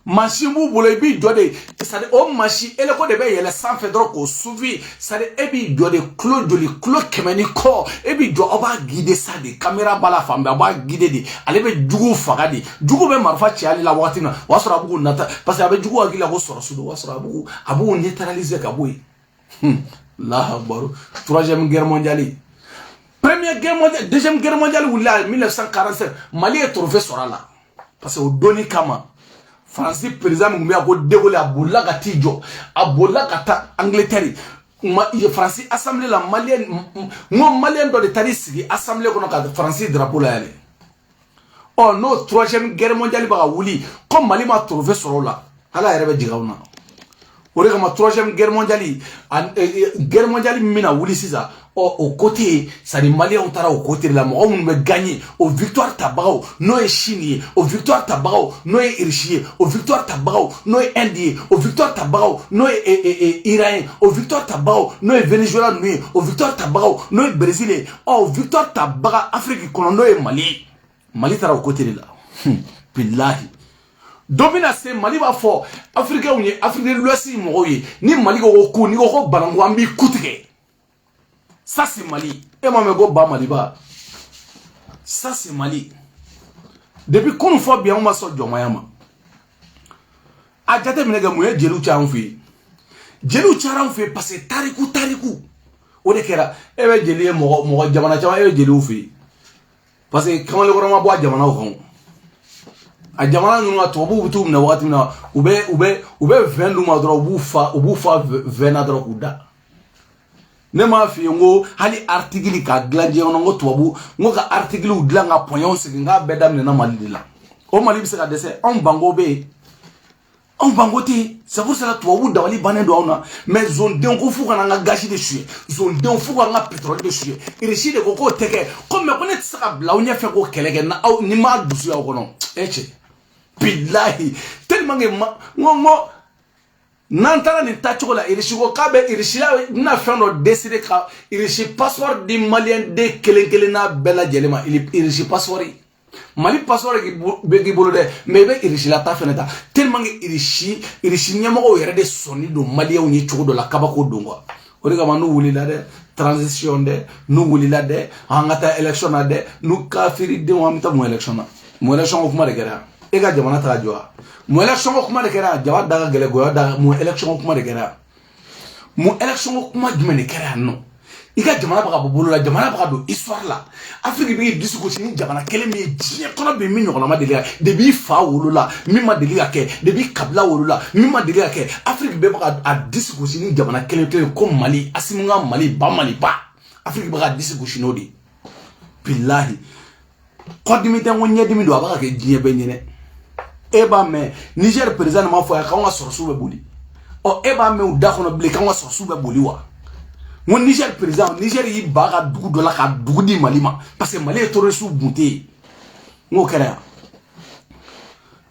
Mashimu bolo bi jode ça de o machi ele ko de be yele sans fedro ko suvi ça de ebi jode clo joli clo kemeni ko ebi jo oba guider ça de caméra bala famba ba guider di ale be jugu fagadi jugu be marfa ci ali la wakati na wasura bugu nata parce que abe jugu agila ko soro sudo wasura bugu abu neutraliser ka boy la akbar troisième guerre mondiale première guerre mondiale deuxième guerre mondiale wula 1947 Mali est trouvé sur là parce que au doni kama France président ngumbi ko dégolé abola ka tijo abola ka ta Angleterre France assemblée la malienne malien do de tarisigi assemblée ko ka France drapeau la yale oh no troisième guerre mondiale ba wuli comme Mali ma trouvé sur là ala yere be digawna ore kama troisième guerre mondiale mina wuli sisa au côté ça les Maliens ont tara au côté de la mort on me gagner au victoire tabao no est chinier au victoire tabao no est richier au victoire tabao no est indien au victoire tabao no est iranien au victoire tabao no est venezuela no au victoire tabao no est brésilien au victoire tabao Afrique kono no est Mali tara au côté de là billahi domina se Mali va fort africain ou Afrique de l'Ouest ni Mali ko ni ko balango ambi kutige. Ça c'est Mali. Et moi me go ba Mali ba. Ça c'est Mali. Depuis qu'on fois bien on m'a sorti Jomayama. A jate menega moye jelu cha onfi. Jelu cha onfi parce que tariku. O de kera e be jeli mo jamana cha e jelu fi. Parce que quand le gouvernement boit jamana o kan. A jamana nunu atobu butu na wakati na ube 20 luma dro ubufa 20 dro kuda. Ne ma fi ngo hali article ka glanje ngo tobu ngo ka article u glanga poyon se nga bedam na Mali la o Mali bisa ka dese on bango be on bangote c'est pour ça tobu dawali banen do ona mais zone den ko fu kana nga gashi de chue zone den fu kana pétrole de chue irishi de ko teke comme me connaître ça bla on fe ko keleke na ni ma dusu ya ko non eche billahi tellement ngo nantara ni tacho la irishi ko kabe irishi la na fendo décider ka irishi passeport di malien de kelenkele na bela jelema irishi passeport Mali passeport ki bolo de mais be irishi la ta feneta tellement irishi nyamo yere de soni do malien ni chogo do la kabako dongwa ori kama nu wuli la de transition de nu wuli la de angata election na de nu kafiri de wamta mo election ko kuma de gara e ga jamana ta joa mo election ko kuma de kera jawa daga gele go da mo election ko kuma de kera mo election ko kuma jumene kera no iga jamana baka bolo la jamana baka do histoire la Afrique bi discours ni jamana kele mi jie kono be mi nyokona ma delia de bi fa wolo la mi ma delia ke de bi kabla wolo la mi ma delia ke Afrique be baka a discours ni jamana kele ko Mali asimunga Mali ba Afrique baka discours no di billahi ko dimite wonye dimi do baka ke jie be nyene eba me Niger président ma foya ka nga sorosu be boli o eba me uda kono ble ka nga sorosu be boli wa mon Niger président Niger yi baga dugu do la ka dugu di Mali ma parce que Mali est trop sous bunté ngo kera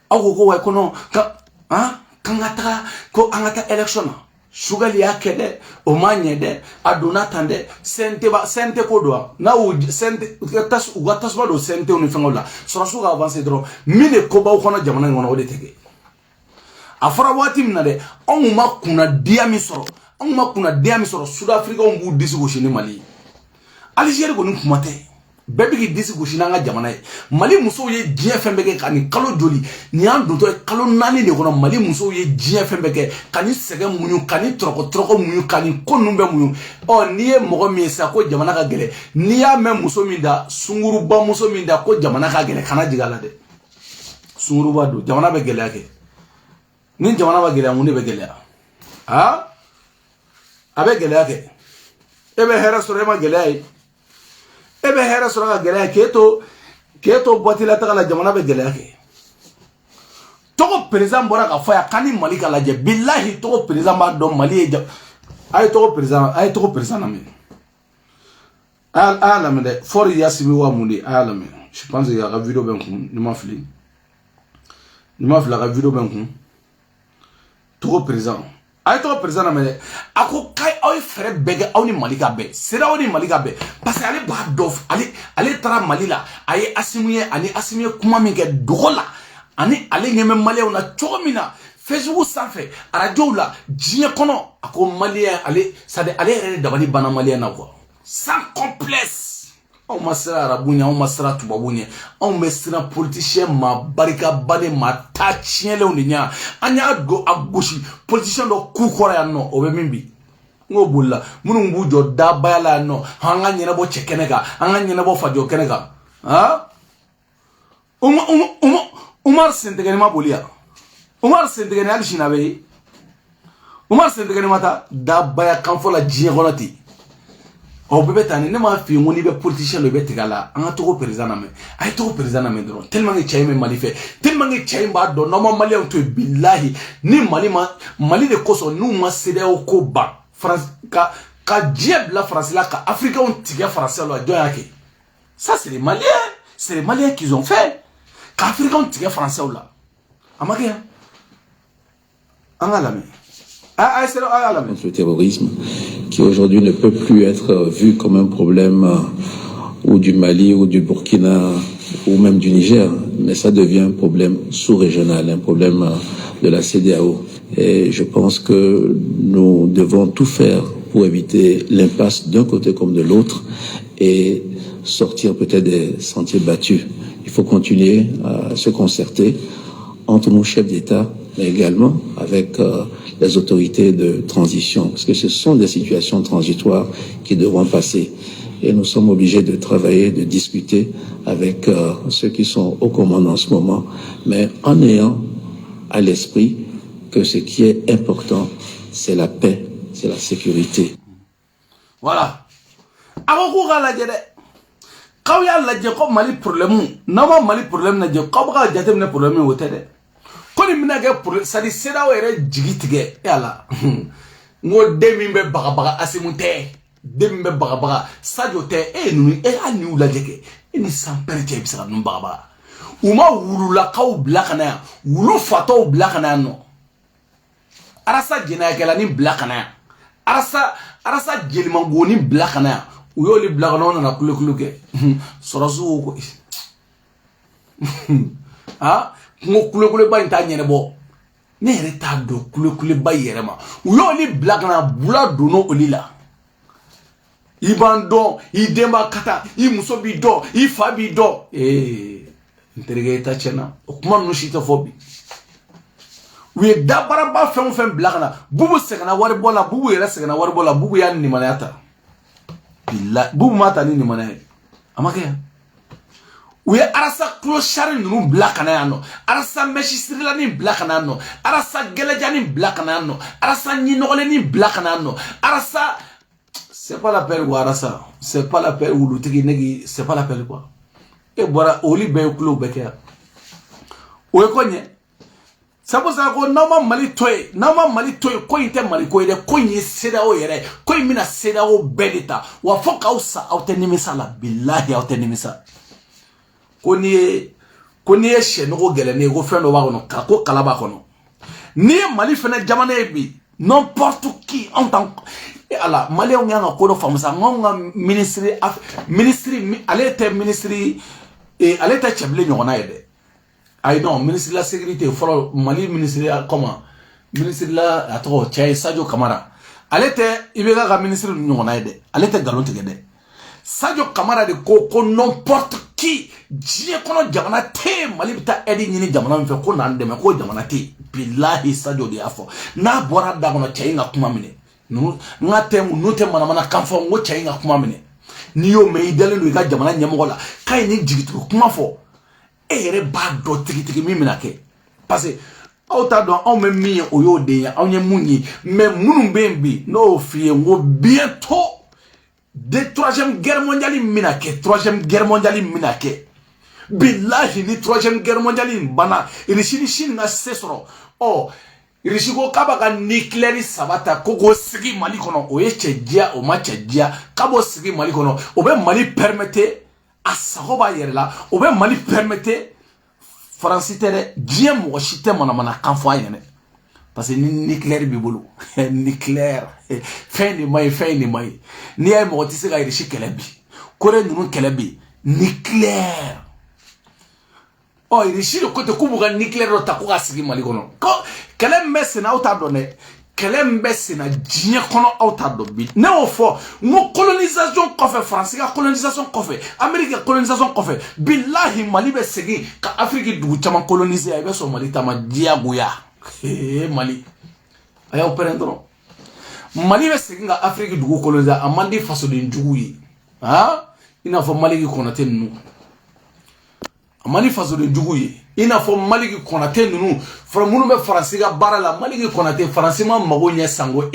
ko wa kono ka ngata ko angata election sugali yakede o manyede aduna tande sente ko do na o sente tas ugatas ba do sente on fengola sorosu ga avancer dro mine ko ba ko na jamana ngona o de tege afara wati minade on ma kuna diami soro South Africa on bu disi go shini Mali Algérie go nu kumate bébé ki disi go shina nga jamana Mali muso ye dien fembeke kani kalo joli ni an do to kalo nani de kono Mali muso ye dien fembeke kani sege munyu kani troko munyu kani konumbe munyu o ni e mogo mi sa ko jamana ka gele ni ya me muso mi da sunguru ba muso mi da ko jamana ka gele kana jigala de sunguru ba do jamana be gele ake Ni jamana ba gele mun be gele ha abe gele ake ebe hera sore ma gele ay ebe hera sore ga gele keto botila ta la jamana be gele ake togo président bora ka faya kani mali ka laje billahi togo président ba do mali e ay togo président na me ala me de for yasimi wa mundi ala me je pense il y a la vidéo ben kun ni ma fili la vidéo ben kun togo président ay togo président na me ako kay ay frère bege awni malika be sera awni malika be parce que ale ba dof ale tara malila ay asimiye ani asimiye kuma min ke dogola ani ale ngeme malien na chomina Facebook sanfé radio la diɲɛ kɔnɔ ako malien ale sade ale yɛrɛ dabali bana malien na quoi sans complexe on masira arabunya on masira tubabunya on mesira politicien ma barika bane ma ta tienle de nya anya go agoshi politicien do ku kora ya no obe mimbi ngo bulla munu bu jo da bayala no hanga nyina bo chekenega hanga nyina bo fajo kenega ha Umar sentegeni ma bolia Umar sentegeni ali shinabe Umar sentegeni mata da baya kanfo la jigonati o bebe tani ne ma fi ngoni be politicien le be tigala an to président na me ay to président na me dron tellement que chayme mali fait tellement que chayme ba do no mali on to billahi ni mali de koso nu ma sede o ko ba France ka diable la France la ka Afrique on tiga français lo do yake ça c'est les Maliens qui ont fait qu'Afrique on tiga français là amake angalame le terrorisme, qui aujourd'hui ne peut plus être vu comme un problème ou du Mali ou du Burkina ou même du Niger, mais ça devient un problème sous-régional, un problème de la CEDEAO. Et je pense que nous devons tout faire pour éviter l'impasse d'un côté comme de l'autre et sortir peut-être des sentiers battus. Il faut continuer à se concerter entre nos chefs d'État, mais également avec les autorités de transition, parce que ce sont des situations transitoires qui devront passer. Et nous sommes obligés de travailler, de discuter avec ceux qui sont aux commandes en ce moment, mais en ayant à l'esprit que ce qui est important, c'est la paix, c'est la sécurité. Voilà. Quand il y a la Mali problème, non Mali problème na je quand il y a des problèmes au télé. Quand il y a problème, ça dit c'est là où il jigitige. Yalla. Ngo demi be baga asimunte. Demi be baga ça jote nous ani ou la jeke. Ni sans perte bisa no baga. Uma wulu la ka black na. Wulu fato black na no. Arasa jena kala ni black na. Arasa jelimango ni black na. Uyoli black na na kulukuluke. Sorasu ko. Ah ngo kulukule ba nta nyene bo ne yere ta do kulukule ba yere ma uyoli black na bula do no olila ibando idema kata I muso bi do I fa bi do interege ta chena kuma no shita fobi we dabara ba fem black na bubu segana wari bola bubu yere segana wari bola bubu ya ni manata billahi bubu mata ni manaya amake we arasa clochard nous black na no arasa magistrat la ni black na no arasa geleja ni black na no arasa ni nogole ni black na no arasa c'est pas la peine ou arasa c'est pas la peine ou le tigi negi c'est pas la peine quoi et bora oli be klo beke o konye sabo sa ko nama mali toy ko inte mali ko ide ko nyi seda o yere ko mina seda o belita wa foka usa autenimisa la billahi autenimisa koni e shenogo gelene go fendo ba kono ko kalaba kono ni mali fene jamana bi n'importe qui en tant et ala mali on nga ko do famusa nga ministry ale était ministry et ale était chable nyona yede ay non ministre de la sécurité follow mali ministre comment ministre la ato Chay Sadio Kamara ale était ibega ga ministre nyona yede ale était galonte gede Sadio Kamara de ko n'importe qui jiye kono jamana te mali bita edi nyini jamana mfe ko na ndeme ko jamana te billahi Sadio de afo na bora da kono Chay nga kuma mine nga temu no te mana kanfo ngo Chay nga kuma mine ni yo me idele no ga jamana nyamola kai ni jigitu kuma fo ere ba do tiki mi minake parce que Auta don on me mi o yo de ya on ye muni mais munu bembi no fie ngo bientôt de 3e guerre mondiale minake 3e guerre mondiale minake billahi ni 3e guerre mondiale bana ilishini na sesoro oh irishiko kaba ka nucléaire sabata koko sigi mali kono o ye chejia o ma chejia kabo sigi mali kono o be mali permettre a sahoba yerla o be mali permettre France tere dieu mo chite mana kanfo ayene parce que nucléaire bi bolo nucléaire fin ni mai ni ay mo tisi ga irishi kelebi kore nunu kelebi nucléaire oh irishi le côté kubuga nucléaire ro takuga sigi mali kono ko kelembe sena auta donné kelembe sena dieu kono auta do bi ne o fo mo colonisation kofe France ga colonisation kofe Amérique colonisation kofe billahi mali be sigi ka Afrique du chama coloniser ay be so mali tama diagoya Mali aya operendro Mali be sigi ga Afrique du coloniser amandi faso de njugu yi ha ina fo Mali ki konate nu amandi faso de njugu yi ina fo Mali ki konate nu fo munu be France ga bara la Mali ki konate France ma magonya sango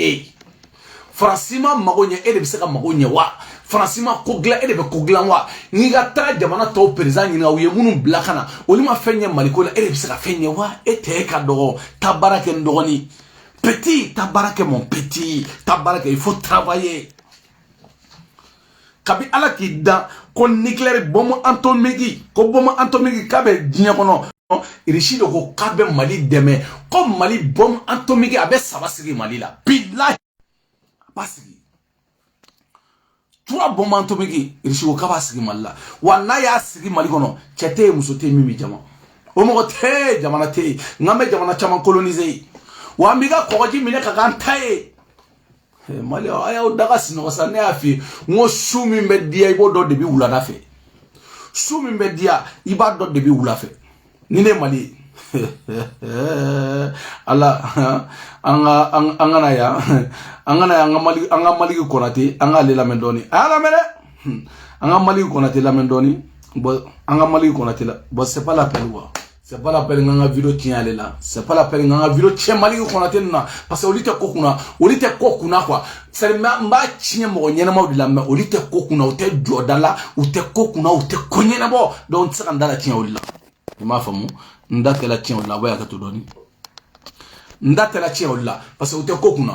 France ma magonya de be sega magonya wa France ma kogla de be kogla wa ni ga tra jamana to president ni ngawe munu blakana oli ma fenye Mali ko la de be sega fenye wa te ka do tabarake ndogoni petit tabarake mon petit tabarake il faut travailler kabi ala ki da ko nucléaire bomo atomique ko bomo atomique kabe dinya kono irishi do ko kabe Mali deme ko Mali bombe atomique abe sabasigi Mali la billahi basigi 3 bombes atomiques irishi ko kaba sigi Mali la wana ya sigi Mali kono chete musote mimi jama o mo te jamana te ngame jamana chama coloniser wa miga ko ji mine ka gantae Mali aya odaga sino sane afi ngo shumi media ibo do de bi wula na fe shumi media iba do de bi wula fe ni ne Mali ala angana ya anga Mali ko konate anga le la mendoni ala mele anga Mali ko konate la mendoni bo anga Mali ko konate la bo c'est pas la peine quoi c'est pas la peine nga vidéo tient aller là c'est pas la peine nga vidéo tient Mali ko konate na parce que olite kokuna quoi c'est mba tient mo nyena ma de la mais olite kokuna ote jodala ote kokuna ote konyena bo donc ça ndala tient olila ma famu ndate la tient olila waya ka to doni ndate la tient olila parce que ote kokuna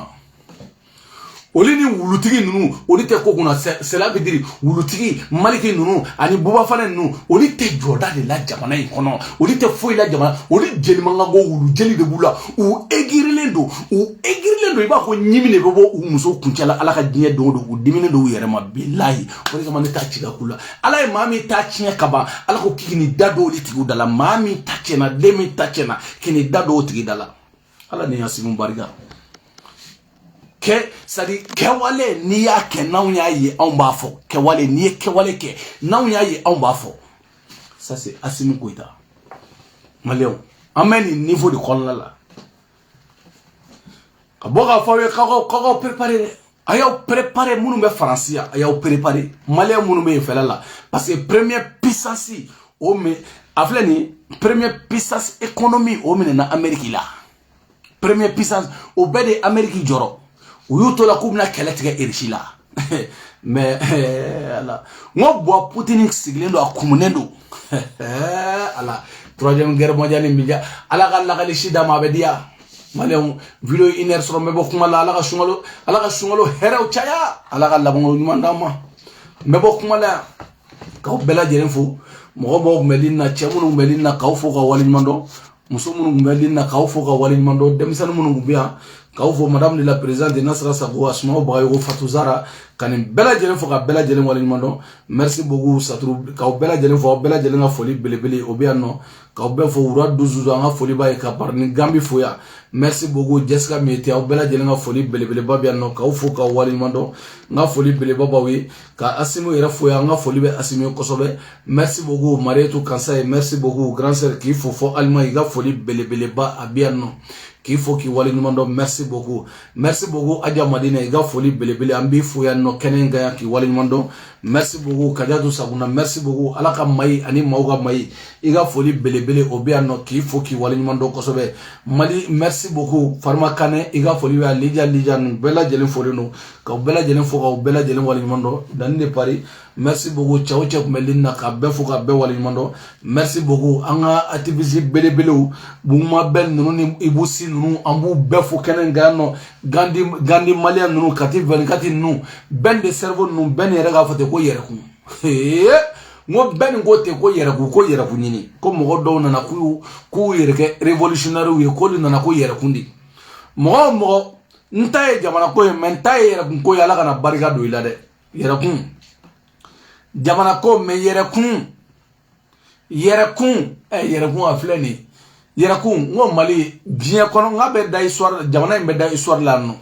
olini wulutigi nunu olite kokuna cela veut dire wulutigi maliki nunu ani buba fana nunu olite joda de la jamana ikono olite foi la jamana oli jeli manga go wulu jeli de bula ou egirilendo iba ko nyimine bobo muso kunchala ala ka diye do dimine do yere ma billahi woni ka man ta ciga kula ala mami ta cinya kaba ala ko kini dado olitigu dala mami ta cena demi ta cena kini dado otigi dala ala ne yasimu bariga ke sadi kewale ni ya ke naw ya yi on ba fo kewale ni kewale ke naw ya yi on ba fo ça c'est Assimi Goïta Maléon ameni niveau de kolala la kaboga fawe kago préparer ayaw préparer munu be français ayaw préparer Maléon munu be fela la parce que première puissance o me aflani première puissance économie o me na Amérique la première puissance o be de Amérique joro Uyuto la kubna keletiga irishila mais ala ngo bo Poutine siglendo akumunendo ala 3e guerre mondiale milja ala galla shida mabedia Maléon video iner soro mebo kumala ala ga shungalo heraw chaya ala galla bo mandama mebo kumala ka bela jeren fu mo bo melina chemunu melina ka fu ka walin mando musumunu melina ka fu ka walin mando demsan munu biya Kaufo madame la présidente de Nasra Sabo Asma Bayo Fatouzara kanim bela jelen fo ka bela jelen wala nyimando merci beaucoup Satrou ka bela jelen fo bela jelen nga foli belebele obiano ka be fo wura 12 nga foli baye ka parni Gambi foya merci beaucoup Jessica Mete ka bela jelen nga foli belebele babiano ka fo ka wala nyimando nga foli bele babawi ka Asimo era foya nga foli be Asimo kosobe merci beaucoup Marietou Kansay merci beaucoup grand sœur ki fo Alma iga foli belebele ba abiano qu'il faut qu'il wali numando. Merci beaucoup Adja Madina iga foli belebele ambi fuya no kenenga ki wali numando. Merci beaucoup Kadiatou Saguna, merci beaucoup alaka mai ani mauga mai iga foli belebele obia no qu'il faut qu'il wali numando kosobe Mali. Merci beaucoup Farma Kane iga foli ya lija bela jelen foli no ka bela jelen fo ka bela jelen wali numando dan de Paris. Merci beaucoup Chao Melina ka befu ka be wali numando. Merci beaucoup anga activiste belebele buma bel nunu ibusi nunu ambu befu kenenga no gandi Malian nunu kati 24 nunu ben de cerveau nunu ben yera fote ko yera ku ngo ben ngote ko yera ku nyini ko mo do na ku yera ke revolutionnaire wi ko na ko yera kundi mo ntaye jamana ko men taye yera ko yala kana barika do ila de yera ku jamana ko me yera ku afleni yera ku ngo Mali bien kono ngabe da histoire jamana imbe da histoire la no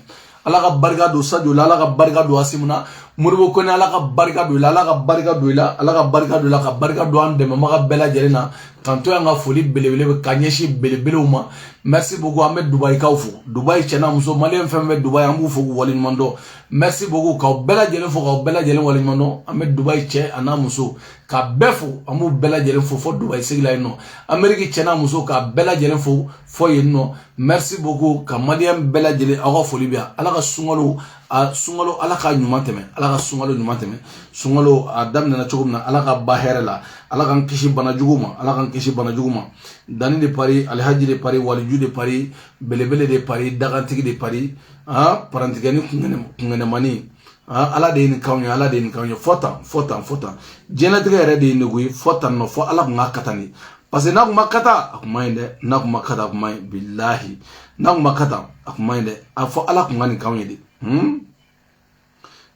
ala ka barika do sadio ala ka barika do asimuna muribo ko ne ala ka barika do ila ala ka barika do ila ala ka barika do ila ka barika do ande mama bela jelena tanto nga foli belebele kanyeshi belebele uma. Merci beaucoup Ahmed Dubai Kaufou Dubai chena muso Malien femme Dubai ambu fo wali mando. Merci beaucoup ka bela jelen fo ka bela jelen wali mando Ahmed Dubai che ana muso ka befu amu bela jelen fo Dubai sigla ino Amerique chena muso ka bela jelen fo yeno. Merci beaucoup ka Malien bela jelen awa foli bia ala ka sungalo ala ka nyumanteme ala ka sungalo adam na chogumna ala ka baherela ala kan kishi bana juguma dani de Paris alhaji de Paris waliju de Paris belebele de Paris dagantigi de Paris parantigani kungene mani ala de ni kawnya fota jena tiga yere de ngui fota no fo ala ngakatani parce que na makata akumainde billahi na makata akumainde afo ala kungani kawnya de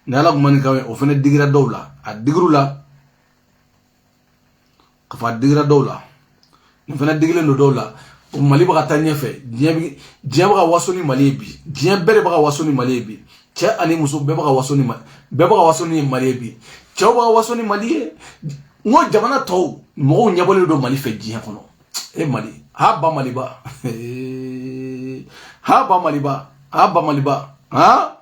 ne ala kungani kawnya o fene digira dawla a digrula kafa digira dawla ni fene digile no dawla o Mali baka tanye fe diye baka wasoni Mali bi diye bere baka wasoni Mali bi che ani muso be baka wasoni Mali bi che baka wasoni Mali ngo jamana taw mo nyabole do Mali fe diye kono Mali ha ba Mali ba ha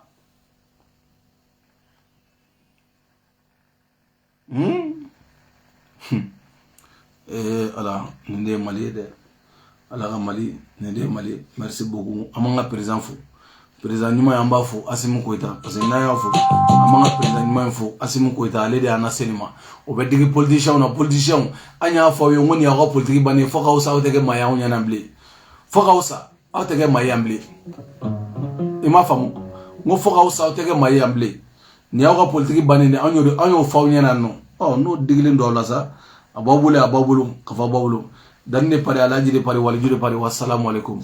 ala nende Mali de ala ka Mali nende Mali. Merci beaucoup amanga président nyuma yamba fo Assimi Goïta parce que na ya fo amanga président nyuma fo Assimi Goïta ale de anaselima o be digi politicien anya fo yo ngoni ya ko politique bani fo ka usa o tege maya onya namble fo ka usa o tege maya amble ima famu ngo fo ka usa o tege maya amble ni ya ko politique bani ne anyo fo nya nanno no digilin do la sa ababulu kafa babulu dan ne pare alaji de pare waliju de pare wassalamu alaikum.